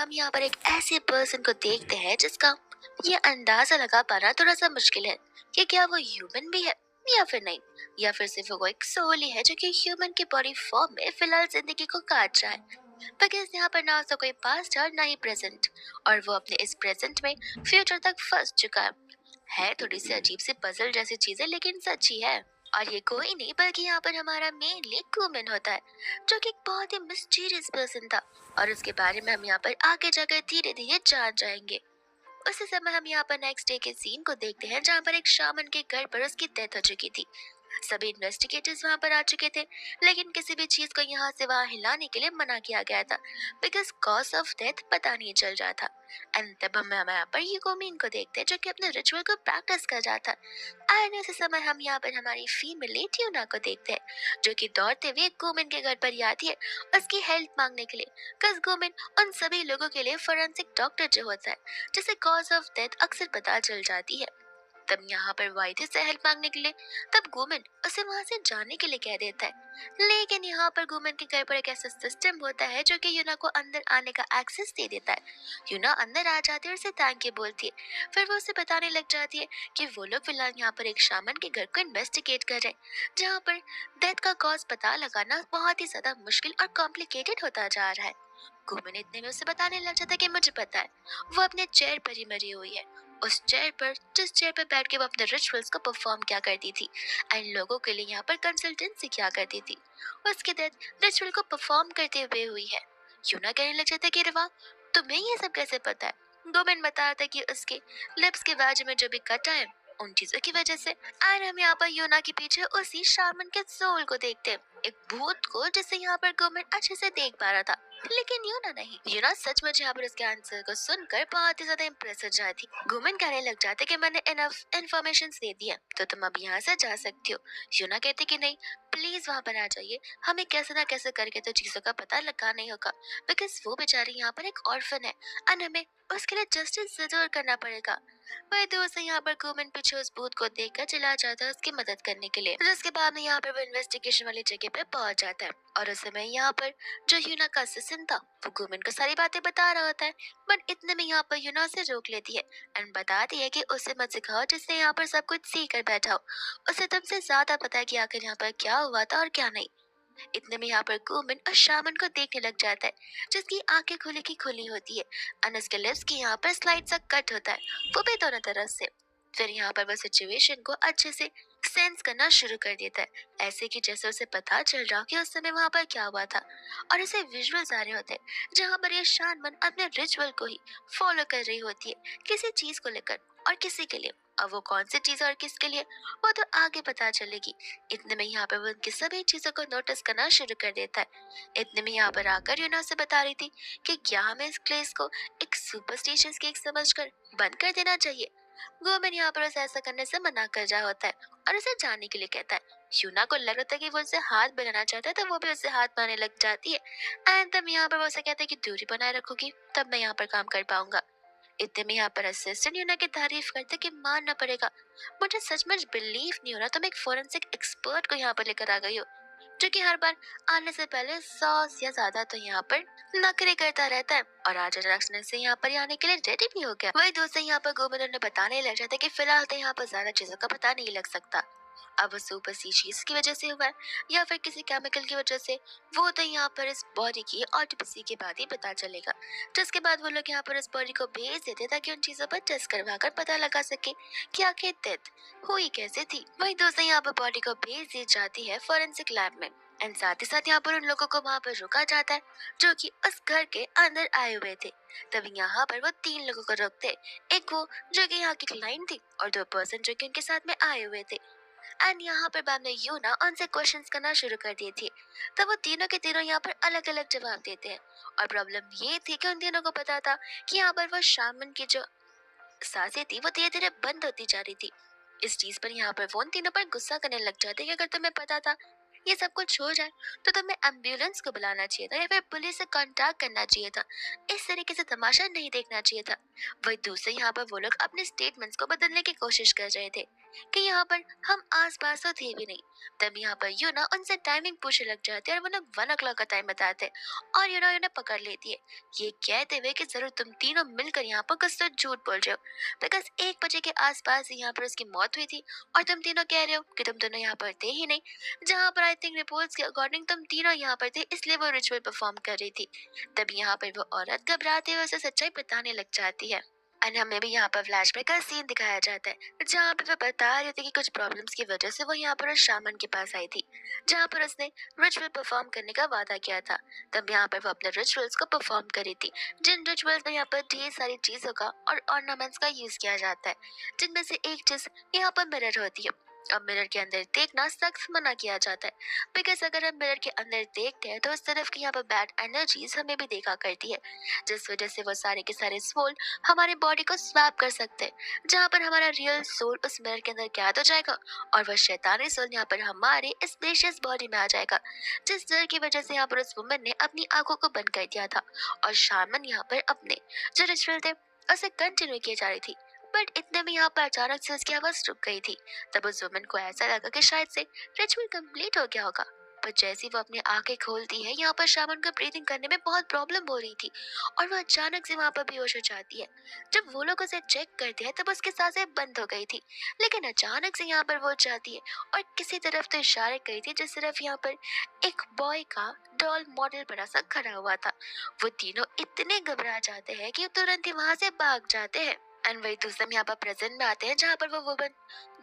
हम यहाँ पर एक ऐसे पर्सन को देखते हैं जिसका ये अंदाजा लगा पाना थोड़ा सा मुश्किल है कि क्या वो ह्यूमन भी है या फिर नहीं, या फिर सिर्फ वो एक सोल ही है जो कि ह्यूमन की बॉडी फॉर्म में फिलहाल जिंदगी को काट रहा है। बिकॉज यहाँ पर ना उसका कोई पास्ट है और ना ही प्रेजेंट, और वो अपने इस प्रेजेंट में फ्यूचर तक फंस चुका है। थोड़ी सी अजीब सी पजल जैसी चीजें, लेकिन सच्ची है। और ये कोई नहीं बल्कि यहाँ पर हमारा मेनली कुमिन होता है, जो कि एक बहुत ही मिस्टीरियस पर्सन था, और उसके बारे में हम यहाँ पर आगे जाकर धीरे धीरे जान जाएंगे। उसी समय हम यहाँ पर नेक्स्ट डे के सीन को देखते हैं, जहाँ पर एक शामन के घर पर उसकी डेथ हो चुकी थी। सभी इन्वेस्टिगेटर्स वहां पर आ चुके थे, लेकिन किसी भी चीज को यहाँ से वहां हिलाने के लिए मना किया गया था, बिकॉज कॉज ऑफ डेथ पता नहीं चल रहा था। एंड तब हम यहाँ पर यूकोमिन को देखते हैं, जो कि अपने रिचुअल को प्रैक्टिस कर रहा था। एंड इसी समय हम यहाँ पर हमारी फीमेल ट्यूना को देखते हैं, जो कि दौड़ते हुए गोमिन के घर पर ही आती है उसकी हेल्प मांगने के लिए। कस गोमिन उन सभी लोगों के लिए फोरेंसिक डॉक्टर जो होता है, जिसे कॉज ऑफ डेथ अक्सर पता चल जाती है। तब यहाँ पर वाइद्य से हेल्प मांगने के लिए तब गुमिन उसे वहां से जाने के लिए कह देता है, लेकिन यहाँ पर गुमिन के घर पर एक ऐसा सिस्टम होता है जो कि यूना को अंदर आने का एक्सेस दे देता है। यूना अंदर आ जाती है और उसे थैंक यू बोलती है। फिर वो उसे बताने लग जाती है कि वो लोग फिलहाल यहाँ पर एक शामन के घर को इन्वेस्टिगेट कर रहे हैं, जहाँ पर डेथ का कॉज पता लगाना बहुत ही ज्यादा मुश्किल और कॉम्प्लिकेटेड होता जा रहा है। गुमिन इतने में उसे बताने लग जाता है कि मुझे पता है, वो अपने चेयर पर ही मरी हुई है, उस चेयर पर जिस चेयर पर बैठ के वो अपने रिचुअल्स को परफॉर्म किया करती थी एंड लोगों के लिए यहाँ पर कंसल्टेंसी किया करती थी। उसकी डेथ रिचुअल को परफॉर्म करते हुए हुई है। यूना कहने लग जाता है कि रिवा, तुम्हें ये सब कैसे पता है? गोमेन बता रहा था कि उसके लिप्स के बाजू में जो भी कट है उन चीजों की वजह से। और हम यहाँ पर यूना के पीछे उसी शामन के सोल को देखते हैं, एक भूत को, जिसे यहाँ पर गोमेन अच्छे से देख पा रहा था, लेकिन यूना नहीं। यूना सचमुच यहाँ पर उसके आंसर को सुनकर बहुत ही ज्यादा इम्प्रेस हो जाती। गुमन कहने लग जाते कि मैंने इनफ इन्फॉर्मेशन दे दी है, तो तुम अब यहाँ से जा सकती हो। यूना कहती कि नहीं, प्लीज वहाँ पर आ जाइए, हमें कैसे ना कैसे करके तो चीजों का पता लगाना ही होगा, बिकॉज वो बेचारी यहाँ पर एक ऑर्फन है और हमें उसके लिए जस्टिस जरूर करना पड़ेगा। वही दोस्त यहाँ पर गुमन पीछे उस भूत को देखकर चला जाता है उसकी मदद करने के लिए। जिसके बाद में यहाँ पर वो इन्वेस्टिगेशन वाली जगह पे पहुंच जाता है, और उस समय यहाँ पर जो यूना का असिस्टेंट था वो गुमन को सारी बातें बता रहा होता है। बट इतने में यहाँ पर यूना उसे रोक लेती है एंड बताती है कि उसे मत सिखाओ, जिससे यहाँ पर सब कुछ सीख कर बैठा हो। उसे तुमसे ज्यादा पता है कि आखिर यहाँ पर क्या हुआ था और क्या नहीं। इतने में यहाँ पर गुमिन और शामन को देखने लग जाता है, जिसकी आंखें खुली की खुली होती है और उसके लिप्स की यहाँ पर स्लाइड सा कट होता है, वो भी दोनों तरफ से। फिर यहाँ पर वो सिचुएशन को अच्छे से सेंस करना शुरू कर देता है, ऐसे कि जैसे उसे पता चल रहा हो कि उस समय वहाँ पर क्या हुआ था। और उसे विजुअल्स आ रहे होते हैं जहाँ पर ये शानमन अपने रिचुअल को ही फॉलो कर रही होती है, किसी चीज को लेकर और किसी के लिए। अब वो कौन सी चीज और किसके लिए, वो तो आगे पता चलेगी। इतने में यहाँ पर वो उनकी सभी चीजों को नोटिस करना शुरू कर देता है। इतने में यहाँ पर आकर यूना से बता रही थी कि क्या हमें इस प्लेस को एक सुपरस्टिशियस केक समझकर बंद कर देना चाहिए। गोमेन यहाँ पर उसे ऐसा करने से मना कर रहा होता है और उसे जाने के लिए कहता है। यूना को लग रहा था कि वो उसे हाथ बनाना चाहता है, तो वो भी उसे हाथ बनाने लग जाती है। एंड तब यहाँ पर वो उसे कहता है कि दूरी बनाए रखोगी तब मैं यहाँ पर काम कर पाऊंगा। इतने में यहाँ पर असिस्टेंट यूना की तारीफ करते कि मानना पड़ेगा, मुझे सचमुच बिलीव नहीं हो रहा तुम एक फोरेंसिक एक्सपर्ट को यहाँ पर लेकर आ गई हो, जो कि हर बार आने से पहले 100 या ज्यादा तो यहाँ पर नखरे करता रहता है, और आज अचानक से यहाँ पर आने के लिए रेडी भी हो गया। वही दोस्त यहाँ पर गोविंद उन्हें बताने लग जाता है कि फिलहाल तो यहाँ पर ज्यादा चीजों का पता नहीं लग सकता, अब वो सुपर चीज की वजह से हुआ है या फिर किसी केमिकल की वजह से, वो तो यहाँ पर इस बॉडी की ऑटोप्सी के बाद ही पता चलेगा। जिसके बाद वो लोग यहाँ पर इस बॉडी को भेज देते ताकि उन चीजों पर टेस्ट करवा कर पता लगा सके कि आखिर डेथ हुई कैसे थी। वही दोस्तों यहाँ पर बॉडी को भेज दी जाती है फॉरेंसिक लैब में, एंड साथ ही साथ यहाँ पर उन लोगों को वहाँ पर रुका जाता है जो कि उस घर के अंदर आए हुए थे। तब यहाँ पर वो 3 लोगों को रोकते, एक वो जो कि यहाँ की क्लाइंट थी और 2 पर्सन जो कि उनके साथ में आए हुए थे। एंड यहाँ पर बाद में यूना उनसे क्वेश्चंस करना शुरू कर दिए थे। तब वो तीनों के तीनों यहाँ पर अलग अलग जवाब देते हैं, और प्रॉब्लम ये थी कि उन तीनों को पता था कि यहाँ पर वो शामन की जो सांसें थी वो धीरे धीरे बंद होती जा रही थी। इस चीज पर यहाँ पर वो उन तीनों पर गुस्सा करने लग जाते कि अगर तुम्हें पता था ये सब कुछ हो जाए तो तुम्हें एम्बुलेंस को बुलाना चाहिए था या फिर पुलिस से कांटेक्ट करना चाहिए था, इस तरीके से तमाशा नहीं देखना चाहिए था। वही दूसरे यहाँ पर वो लोग अपने स्टेटमेंट्स को बदलने की कोशिश कर रहे थे कि यहाँ पर हम आसपास तो थे भी नहीं। तब यहाँ पर यूना उनसे टाइमिंग पूछने लग जाती है और वो लोग 1 o'clock का टाइम बताते हैं और यूना उन्हें पकड़ लेती है, ये कहते हुए कि जरूर तुम तीनों मिलकर यहाँ पर कुछ तो झूठ बोल रहे हो, बिकॉज 1 बजे के आसपास ही यहाँ पर उसकी मौत हुई थी और तुम तीनों कह रहे हो कि तुम दोनों यहाँ पर थे ही नहीं, जहाँ पर आई थिंक रिपोर्ट्स के अकॉर्डिंग तुम तीनों यहाँ पर थे, इसलिए वो रिचुअल परफॉर्म कर रही थी। तब यहाँ पर वो औरत घबराते हुए उसे सच्चाई बताने लग जाती है एंड हमें भी यहाँ पर फ्लैशबैक का सीन दिखाया जाता है जहाँ पे वो बता रही थी कि कुछ प्रॉब्लम्स की वजह से वो यहाँ पर उस शामन के पास आई थी जहाँ पर उसने रिचुअल परफॉर्म करने का वादा किया था। तब यहाँ पर वो अपने रिचुअल्स को परफॉर्म करी थी, जिन रिचुअल्स में यहाँ पर ढेर सारी चीजों का और ऑर्नामेंट्स का यूज किया जाता है, जिनमें से एक चीज यहाँ पर मिरर होती है। अब मिरर के अंदर देखना सख्त मना किया जाता है, बिकॉज अगर हम मिरर के अंदर देखते हैं तो उस तरफ की यहाँ पर बैड एनर्जीज हमें भी देखा करती है, जिस वजह से वो सारे के सारे सोल हमारे बॉडी को स्वैप कर सकते हैं, जहाँ पर हमारा रियल सोल उस मिरर के अंदर कैद हो जाएगा और वह शैतानी सोल यहाँ पर हमारे स्पेशियस बॉडी में आ जाएगा, जिस डर की वजह से यहाँ पर उस वुमन ने अपनी आंखों को बंद कर दिया था और शामन यहाँ पर अपने जो रिचुअल थे उसे कंटिन्यू किए जा रही थी। बट इतने में यहाँ पर अचानक से उसकी आवाज रुक गई थी। तब उस वुमन को ऐसा लगा कि शायद से रिचुअल कंप्लीट हो गया होगा, पर जैसे ही वो अपनी आंखें खोलती है यहाँ पर शामन को ब्रीथिंग करने में बहुत प्रॉब्लम हो रही थी और वो अचानक से वहाँ पर बेहोश हो जाती है। जब वो लोग उसे चेक करते हैं तब उसकी सांसें बंद हो गई थी, लेकिन अचानक से यहाँ पर वो जाती है और किसी तरफ तो इशारे करी थी जिस तरफ यहाँ पर एक बॉय का डॉल मॉडल बड़ा सा खड़ा हुआ था। वो तीनों इतने घबरा जाते हैं कि तुरंत ही वहां से भाग जाते हैं एंड वही दूसरे यहाँ पर प्रेजेंट में आते हैं जहाँ पर वो वुमन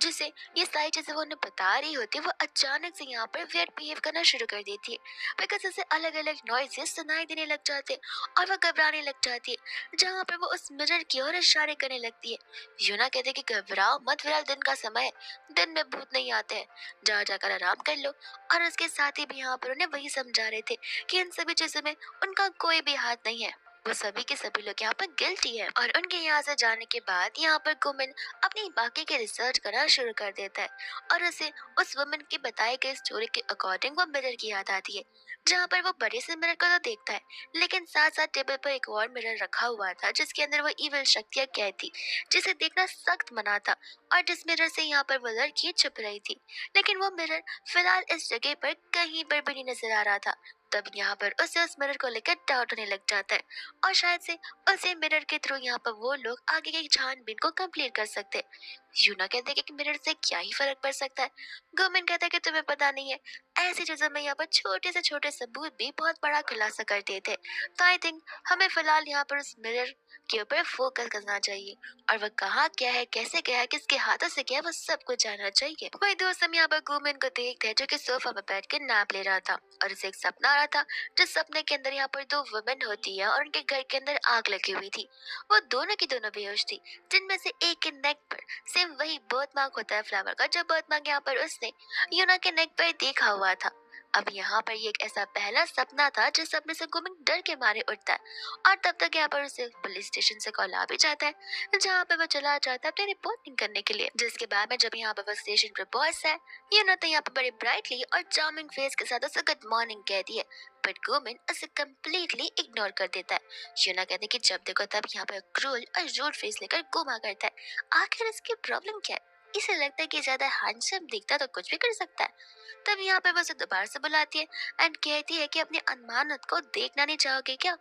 जिसे ये सारी चीजें वो उन्हें बता रही होती है वो अचानक से यहाँ पर वियर्ड बिहेव करना शुरू कर देती है, बिकॉज उसे अलग अलग नॉइजेस सुनाई देने लग जाते हैं और वह घबराने लग जाती है, जहाँ पर वो उस मिरर की ओर इशारे करने लगती है। यूना कहते कि घबराओ मत, फिलहाल दिन का समय है, दिन में भूत नहीं आते हैं, जा जाकर आराम कर लो। और उसके साथ ही भी यहाँ पर उन्हें वही समझा रहे थे कि इन सभी चीजों में उनका कोई भी हाथ नहीं है, वो सभी के सभी लोग यहाँ पर गिल्टी है। और उनके यहाँ से जाने के बाद यहाँ पर गुमिन अपनी बाकी के रिसर्च करना शुरू कर देता है और उसे उस वुमन की बताई गई स्टोरी के अकॉर्डिंग वो मिरर की याद आती है, जहाँ पर वो बड़े से मिरर को तो देखता है, लेकिन साथ साथ टेबल पर एक और मिरर रखा हुआ था जिसके अंदर वो इविल शक्तियाँ कैद थी, जिसे देखना सख्त मना था और जिस मिरर से यहाँ पर वो लड़की छुप रही थी, लेकिन वो मिरर फिलहाल इस जगह पर कहीं पर भी नहीं नजर आ रहा था। तब यहाँ पर उसे उस मिरर को लेकर डाउट होने लग जाता है और शायद से उसे मिरर के थ्रू यहाँ पर वो लोग आगे की छानबीन को कंप्लीट कर सकते हैं। यूना कहते हैं कि मिरर से क्या ही फर्क पड़ सकता है। गवर्नमेंट कहता है कि तुम्हें पता नहीं है, ऐसी चीजों में यहाँ पर छोटे से छोटे सबूत भी बहुत बड़ा खुलासा कर देते हैं। तो आई थिंक हमें फिलहाल यहाँ पर उस मिरर के ऊपर फोकस करना चाहिए और वह कहाँ क्या है, कैसे गया है, किसके हाथों से गया है, वो सब कुछ जानना चाहिए। वही दोस्त हम यहाँ पर गुमिन को देखते हैं जो कि सोफा पर बैठ कर नैप ले रहा था और उसे एक सपना आ रहा था, जिस सपने के अंदर यहाँ पर दो वुमेन होती है और उनके घर के अंदर आग लगी हुई थी। वो दोनों की दोनों बेहोश थी, जिनमें से एक के नेक पर सेम वही बर्थ मार्क होता है फ्लावर का, जो बर्थ मार्क यहाँ पर उसने यूना के नेक पर देखा हुआ था। अब यहाँ पर ये एक ऐसा पहला सपना था जिस सपने से गुमिन डर के मारे उठता है और तब तक यहाँ पर उसे पुलिस स्टेशन से कॉल आ भी जाता है, जहाँ पे वो चला जाता है अपनी रिपोर्टिंग करने के लिए। जिसके बाद में जब यहाँ पर वो स्टेशन पर पहुंचता है, यूना तो यहाँ पर बड़े ब्राइटली और चार्मिंग फेस के साथ उसे गुड मॉर्निंग कहती है, बट गुमिन उसे कम्प्लीटली इग्नोर कर देता है। यूना कहते कि जब देखो तब यहाँ पर क्रूल और रूड फेस लेकर घुमा करता है, आखिर इसकी प्रॉब्लम क्या है? इसे लगता है कि ज्यादा हैंडसम दिखता तो कुछ भी कर सकता है। तब यहाँ पे वो उसे दोबारा से बुलाती है एंड कहती है कि अपनी अनमानत को देखना नहीं चाहोगे क्या,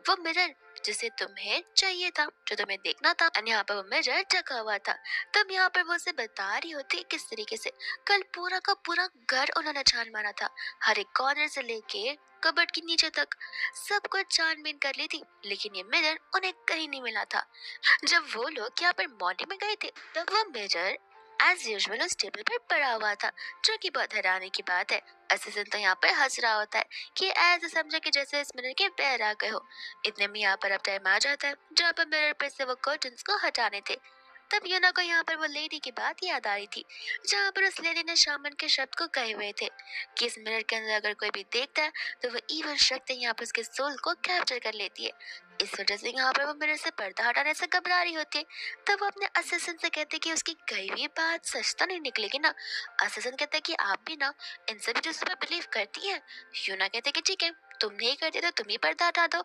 वो मिरर जिसे तुम्हें चाहिए था, जो तुम्हें देखना था, एंड यहाँ पर वो मिरर ढका हुआ था। तब यहाँ पर वो उसे बता रही होती है किस तरीके से कल पूरा का पूरा घर उन्होंने छान मारा था, हर एक कॉर्नर से लेके कबर्ड के नीचे तक सब कुछ छानबीन कर ली थी, लेकिन ये मिरर उन्हें कहीं नहीं मिला था। जब वो लोग यहाँ पर मॉर्निंग में गए थे तब वो मिरर एज यूजुअल उस टेबल पर पड़ा हुआ था, जो कि बहुत हैरानी की बात है। असिस्टेंट तो यहाँ पर हंस रहा होता है कि ऐसे समझे कि जैसे इस मिरर के पैर आ गए हो। इतने में यहाँ पर अब टाइम आ जाता है जहाँ पर मिरर पर से वो कर्टन्स को हटाने थे। तब यूना को यहाँ पर वो लेडी की बात याद आ रही थी, जहाँ पर उस लेडी ने शामन के शब्द को कहे हुए थे कि इस मिरर के अंदर अगर कोई भी देखता है तो वो ईवल शक्ति यहाँ पर उसके सोल को कैप्चर कर लेती है। इस वजह से यहाँ पर वो मिरर से पर्दा हटाने से घबरा रही होती है। तब वो अपने असिस्टेंट से कहते कि उसकी कही हुई बात सच तो नहीं निकलेगी ना। असिस्टेंट कहते कि आप भी ना इन सभी चीजों पर बिलीव करती है। यूना कहते कि ठीक है, तुम नहीं करते तो तुम ही पर्दा हटा दो।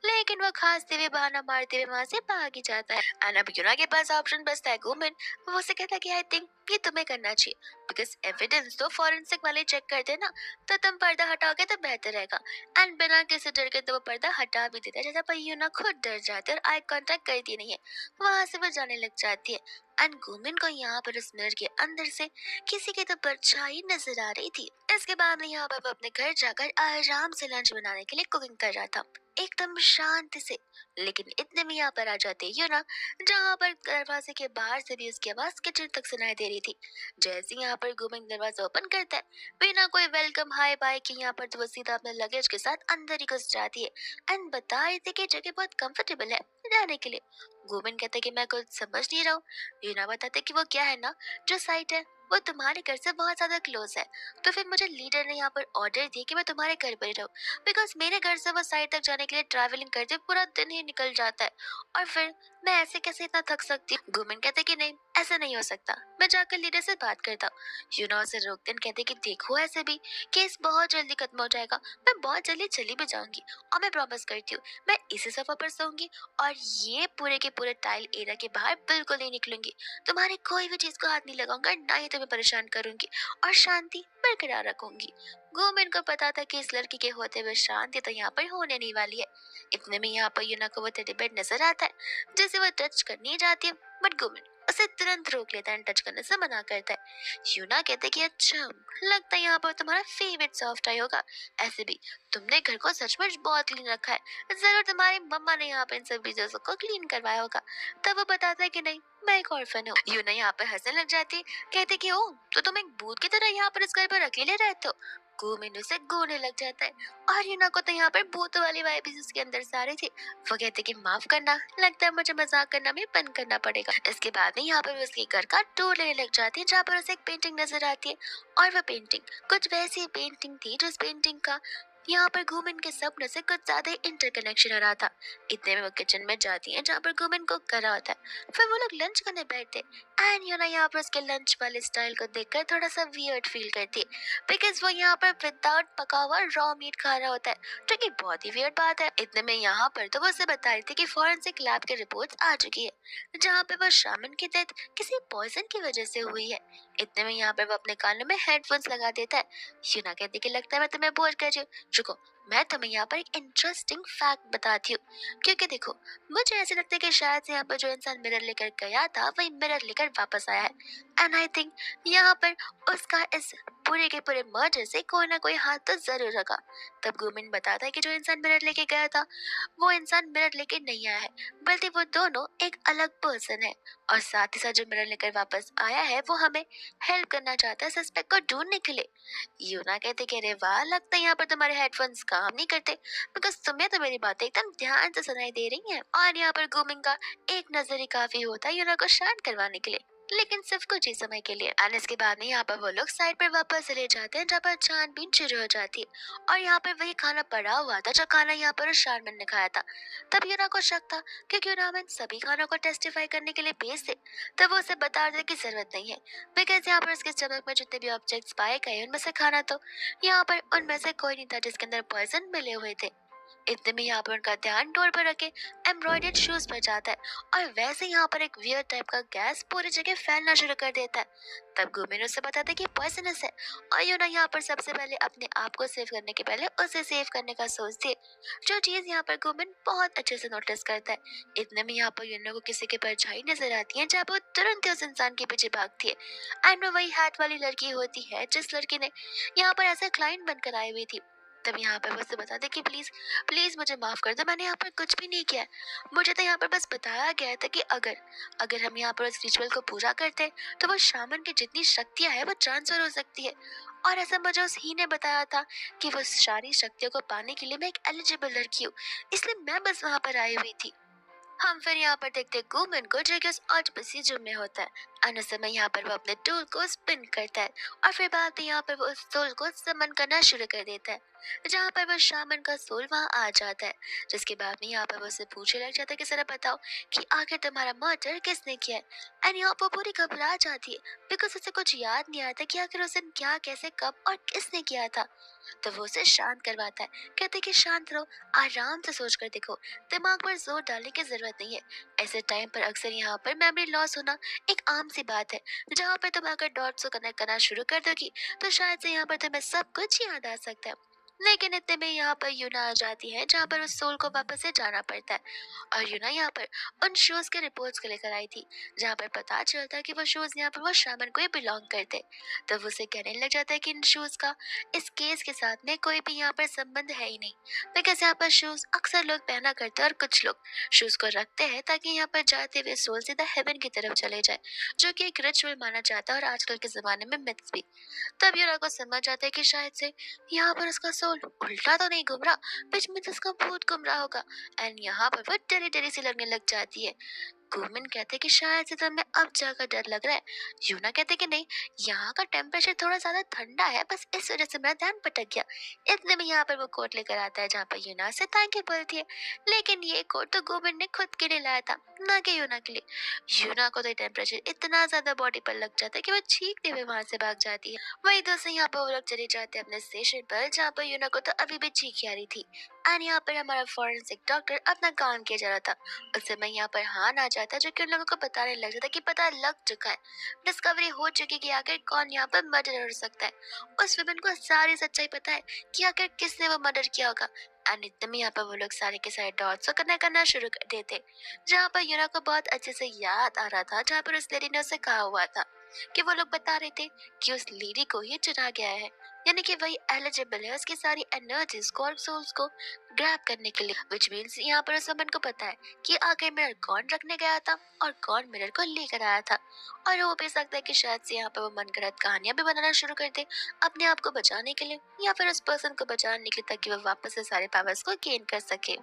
लेकिन वो खांसते हुए बहाना मारते हुए वहां से भाग ही जाता है। एंड अब यूना के पास ऑप्शन बचता है गुमिन। वो उसे कहता है कि आई थिंक ये तुम्हें करना चाहिए, बिकॉज एविडेंस तो फॉरेंसिक वाले चेक करते ना, तो तुम पर्दा हटाओगे तो बेहतर रहेगा। एंड बिना किसी डर के तो वो पर्दा हटा भी देता है, जैसा पर यूना खुद डर जाती है और आई कांटेक्ट करती नहीं है। वहां से वो जाने लग जाती है। एंड गुमिन को यहाँ पर उस मिरर के अंदर से किसी की तो परछाई नजर आ रही थी। इसके बाद में यहाँ पर वो अपने घर जाकर आराम से लंच बनाने के लिए कुकिंग कर रहा था, एकदम शांति से। लेकिन इतने में यहाँ पर आ जाते ही ना, जहाँ पर दरवाजे के बाहर से भी उसकी आवाज किचन तक सुनाई दे रही थी। जैसे ही यहाँ पर गुमिन दरवाजा ओपन करता है, बिना कोई वेलकम हाय बाय के यहाँ पर तो वो सीधा अपने लगेज के साथ अंदर ही घुस जाती है। एंड बता रही थी कि जगह बहुत कंफर्टेबल है रहने के लिए। गुमिन कहते कि मैं कुछ समझ नहीं रहा हूँ। यूना बताते कि वो क्या है ना, जो साइट है वो तुम्हारे घर से बहुत ज्यादा क्लोज है, तो फिर मुझे लीडर ने यहाँ पर ऑर्डर दिया कि मैं तुम्हारे घर पर ही रहूं, बिकॉज मेरे घर से वो साइट तक जाने के लिए ट्रैवलिंग करते पूरा दिन ही निकल जाता है, और फिर मैं ऐसे कैसे इतना थक सकती हूँ। गुमिन कहते कि नहीं, ऐसा नहीं हो सकता, मैं जाकर लीडर से बात करता हूँ। यूना उसे रोकते हैं, कहते कि देखो ऐसे भी केस बहुत जल्दी खत्म हो जाएगा, मैं बहुत जल्दी चली भी जाऊंगी, और मैं प्रॉमिस करती हूँ मैं इसी सोफा पर सोऊंगी और ये पूरे के पूरे टाइल एरिया के बाहर बिल्कुल नहीं निकलूंगी, तुम्हारे कोई भी चीज को हाथ नहीं लगाऊंगा, ना ही तुम्हें परेशान करूंगी, और शांति बरकरार रखूंगी। गोमेन को पता था कि इस लड़की के होते हुए शांति तो यहाँ पर होने नहीं वाली है। इतने में यहाँ पर यूना को वो टेडी बेयर नजर आता है, जैसे वो टच करने जाती है, बट गोमेन उसे तुरंत रोक लेता है, टच करने से मना करता है। यूना कहते कि अच्छा, लगता है यहाँ पर तुम्हारा फेवरेट सॉफ्ट टॉय होगा। ऐसे भी तुमने घर को सचमुच बहुत क्लीन रखा है, जरूर तुम्हारी मम्मा ने यहाँ पे इन सब चीजों को क्लीन करवाया होगा। तब वो बताता है कि नहीं, मैं एक ऑर्फन हूँ। यूना यहाँ पर हंसने लग जाती है, कहते कि ओ, तो तुम एक भूत की तरह यहाँ पर इस घर पर अकेले रहते हो। गुमिन उसे गोने लग जाता है, और यूना को तो यहाँ पर भूत वाली वाइब्स उसके अंदर से आ रही थी। वो कहते कि माफ करना, लगता है मुझे मजाक करना भी बंद करना पड़ेगा। इसके बाद में यहाँ पर उसके घर का टूर लेने लग जाती है, जहाँ पर उसे एक पेंटिंग नजर आती है, और वह पेंटिंग कुछ वैसी पेंटिंग थी जिस पेंटिंग का यहाँ पर गुमिन के सपने से कुछ ज्यादा इंटरकनेक्शन हो रहा था। इतने में वो किचन में जाती है, जहाँ पर गुमिन कुक कर रहा होता है। फिर वो लोग लंच करने बैठते, एंड यूना यहाँ पर उसके लंच वाले स्टाइल को देखकर थोड़ा सा वियर्ड फील करती है, बिकॉज वो यहाँ पर विदाउट पका हुआ रॉ मीट खा रहा होता है, जो कि बहुत ही वियर्ड बात है। इतने में यहाँ पर तो वो उसे बता रही थी कि फॉरेंसिक लैब की रिपोर्ट्स आ चुकी है, जहाँ पे वो शामन की डेथ किसी पॉइजन की वजह से हुई है। इतने में यहाँ पर वो अपने कानों में हेडफोन्स लगा देता है। यूना कहती कि लगता है मैं तुम्हें बोर कर रही हूँ, रुको मैं तुम्हें यहाँ पर एक इंटरेस्टिंग फैक्ट बताती हूँ। क्योंकि देखो, मुझे ऐसे लगता है कि शायद से यहाँ पर जो इंसान मिरर लेकर गया था वही मिरर लेकर वापस आया है, एंड आई थिंक यहाँ पर उसका इस पूरे के पूरे मर्डर से कोई ना कोई हाथ तो जरूर रखा। तब गुमिन बताता है कि जो इंसान मिरर लेके गया था वो इंसान मिरर लेके नहीं आया है, बल्कि वो दोनों एक अलग पर्सन है, और साथ ही साथ जो मिरर लेकर वापस आया है वो हमें हेल्प करना चाहता है सस्पेक्ट को ढूंढने के लिए। यूना कहते कि अरे वाह, लगता है यहाँ पर तुम्हारे हेडफोन्स काम नहीं करते, बिकॉज तुम्हें तो मेरी बातें एकदम ध्यान से सुनाई दे रही हैं। और यहाँ पर गुमिंग का एक नजर ही काफी होता है यूना को शांत करवाने के लिए, लेकिन सिर्फ कुछ ही समय के लिए। एंड इसके बाद में यहाँ पर वो लोग साइड पर वापस चले जाते हैं, जहाँ पर छानबीन शुरू हो जाती है, और यहाँ पर वही खाना पड़ा हुआ था जो खाना यहाँ पर शारमिन ने खाया था। तब यूना को शक था कि क्यों ना हम इन सभी खानों को टेस्टिफाई करने के लिए भेज दे। तब वो उसे बता देने की जरूरत नहीं है, बिकॉज यहाँ पर उसके स्टमक में जितने भी ऑब्जेक्ट्स पाए गए उनमें से खाना तो यहाँ पर उनमें से कोई नहीं था जिसके अंदर पॉइजन मिले हुए थे। इतने में यहाँ पर उनका ध्यान डोर पर रखे एम्ब्रॉयडर्ड शूज पर जाता है, और वैसे यहाँ पर एक वियर टाइप का गैस पूरी जगह फैलना शुरू कर देता है। तब गुमिन उसे बताता है कि पॉइजनस है, और यूना यहाँ पर सबसे पहले अपने आप को सेव करने के पहले उसे सेव करने का सोचती है, जो चीज यहाँ पर गुमिन बहुत अच्छे से नोटिस करता है। इतने में यहाँ पर यूना को किसी की परछाई नजर आती है, जहाँ पर वो तुरंत उस इंसान के पीछे भागती है, एंड वो वही हैट वाली लड़की होती है जिस लड़की ने यहाँ पर ऐसा क्लाइंट बनकर आई हुई थी। तब यहाँ पर बस बता दे कि प्लीज प्लीज मुझे माफ कर दो, मैंने यहाँ पर कुछ भी नहीं किया है। मुझे तो यहाँ पर बस बताया गया था कि अगर अगर हम यहाँ पर उस रिचुअल को पूरा करते तो वो शामन की जितनी शक्तियाँ है वो ट्रांसफर हो सकती है, और ऐसा मुझे उस ही ने बताया था कि वो सारी शक्तियों को पाने के लिए मैं एक एलिजिबल लड़की हूँ, इसलिए मैं बस वहाँ पर आई हुई थी। हम फिर यहाँ पर देखते हैं गुमिन को, जो कि उस ऑक्टोपस रूम में होता है, और उस समय यहाँ पर वो अपने टूल को स्पिन करता है, और फिर बाद में यहाँ पर वो उस टूल को समन करना शुरू कर देता है। जहाँ पर वो शामन का सोल वहाँ आ जाता है, जिसके बाद में यहाँ पर वो उसे पूछने लग जाता है कि जरा बताओ कि आखिर तुम्हारा मर्डर किसने किया है। एंड यहाँ पर पूरी घबरा जाती है, बिकॉज उसे कुछ याद नहीं आता कि आखिर उसे क्या, कैसे, कब और किसने किया था। तो वो उसे शांत करवाता है, कहते कि शांत रहो, आराम से सोच कर देखो, दिमाग पर जोर डालने की जरूरत नहीं है। ऐसे टाइम पर अक्सर यहाँ पर मेमोरी लॉस होना एक आम सी बात है। जहाँ पर तुम अगर डॉट्स को कनेक्ट करना शुरू कर दोगी तो शायद से यहाँ पर तुम्हें सब कुछ याद आ सकता है। लेकिन इतने में यहाँ पर यूना आ जाती है, जहाँ पर उस सोल को वापस से जाना पड़ता है। और यूना यहाँ पर उन शूज के रिपोर्ट्स को लेकर आई थी, जहाँ पर पता चलता है कि वो शूज यहाँ पर वो शामन को ही बिलोंग करते। तो वो उसे कहने लग जाता है कि इन शूज का इस केस के साथ में कोई भी यहाँ पर संबंध है ही नहीं, बिकॉज यहाँ पर शूज अक्सर लोग पहना करते हैं और कुछ लोग शूज को रखते हैं ताकि यहाँ पर जाते हुए सोल सीधा हेवन की तरफ चले जाए, जो कि एक रिचुअल माना जाता है और आजकल के जमाने में मिथ्स भी। तब यूना को समझ आता है कि शायद से यहाँ पर उसका सोल उल्टा तो नहीं घूम रहा, बीच में तो उसका भूत घूम रहा होगा। एंड यहाँ पर वो डरी डरी सी लगने लग जाती है। गुरमिन कहते कि शायद से तुम्हें अब जाकर डर लग रहा है। यूना कहते कि नहीं, यहाँ का टेम्परेचर थोड़ा ज्यादा ठंडा है, बस इस वजह से मेरा ध्यान भटक गया। इतने में यहाँ पर वो कोट लेकर आता है, जहाँ पर यूना से थैंक यू बोलती है। लेकिन ये कोट तो गुरमिन ने खुद के लिए लाया था, ना कि यूना के लिए। यूना को तो टेम्परेचर इतना ज्यादा बॉडी पर लग जाता है कि वो चीखते हुए वहां से भाग जाती है। वही दोस्तों यहाँ पर वो लोग चले जाते हैं अपने स्टेशन पर, जहाँ पर यूना को तो अभी भी चीख आ रही थी। एंड यहाँ पर हमारा फॉरेंसिक डॉक्टर अपना काम किया जा रहा था। उस समय यहाँ पर हान आ जाता है, जो कि उन लोगों को बताने लग जाता है कि पता लग चुका है, डिस्कवरी हो चुकी है कि आखिर कौन यहाँ पर मर्डर हो सकता है। उस विमेन को सारी सच्चाई पता है कि आखिर किसने वो मर्डर किया होगा। एंड इतने में यहाँ पर वो लोग सारे के सारे डॉट्स को कनेक्ट करना शुरू कर देते, जहाँ पर यूना को बहुत अच्छे से याद आ रहा था, जहाँ पर उस लेडी ने उसे कहा हुआ था कि वो लोग बता रहे थे कि उस लेडी को ही चुना गया है, यानी कि वही एलिजिबल है उसकी सारी एनर्जीज को और सोल्स को ग्रैब करने के लिए। विच मीन्स यहाँ पर उस वुमन को पता है कि आखिर मिरर कौन रखने गया था और कौन मिरर को लेकर आया था। और हो भी सकता है कि शायद से यहाँ पर वो मनगढ़ंत कहानियां भी बनाना शुरू कर दे अपने आप को बचाने के लिए, या फिर उस पर्सन को बचाने के लिए, ताकि वो वापस से सारे पावर्स को गेन कर सके।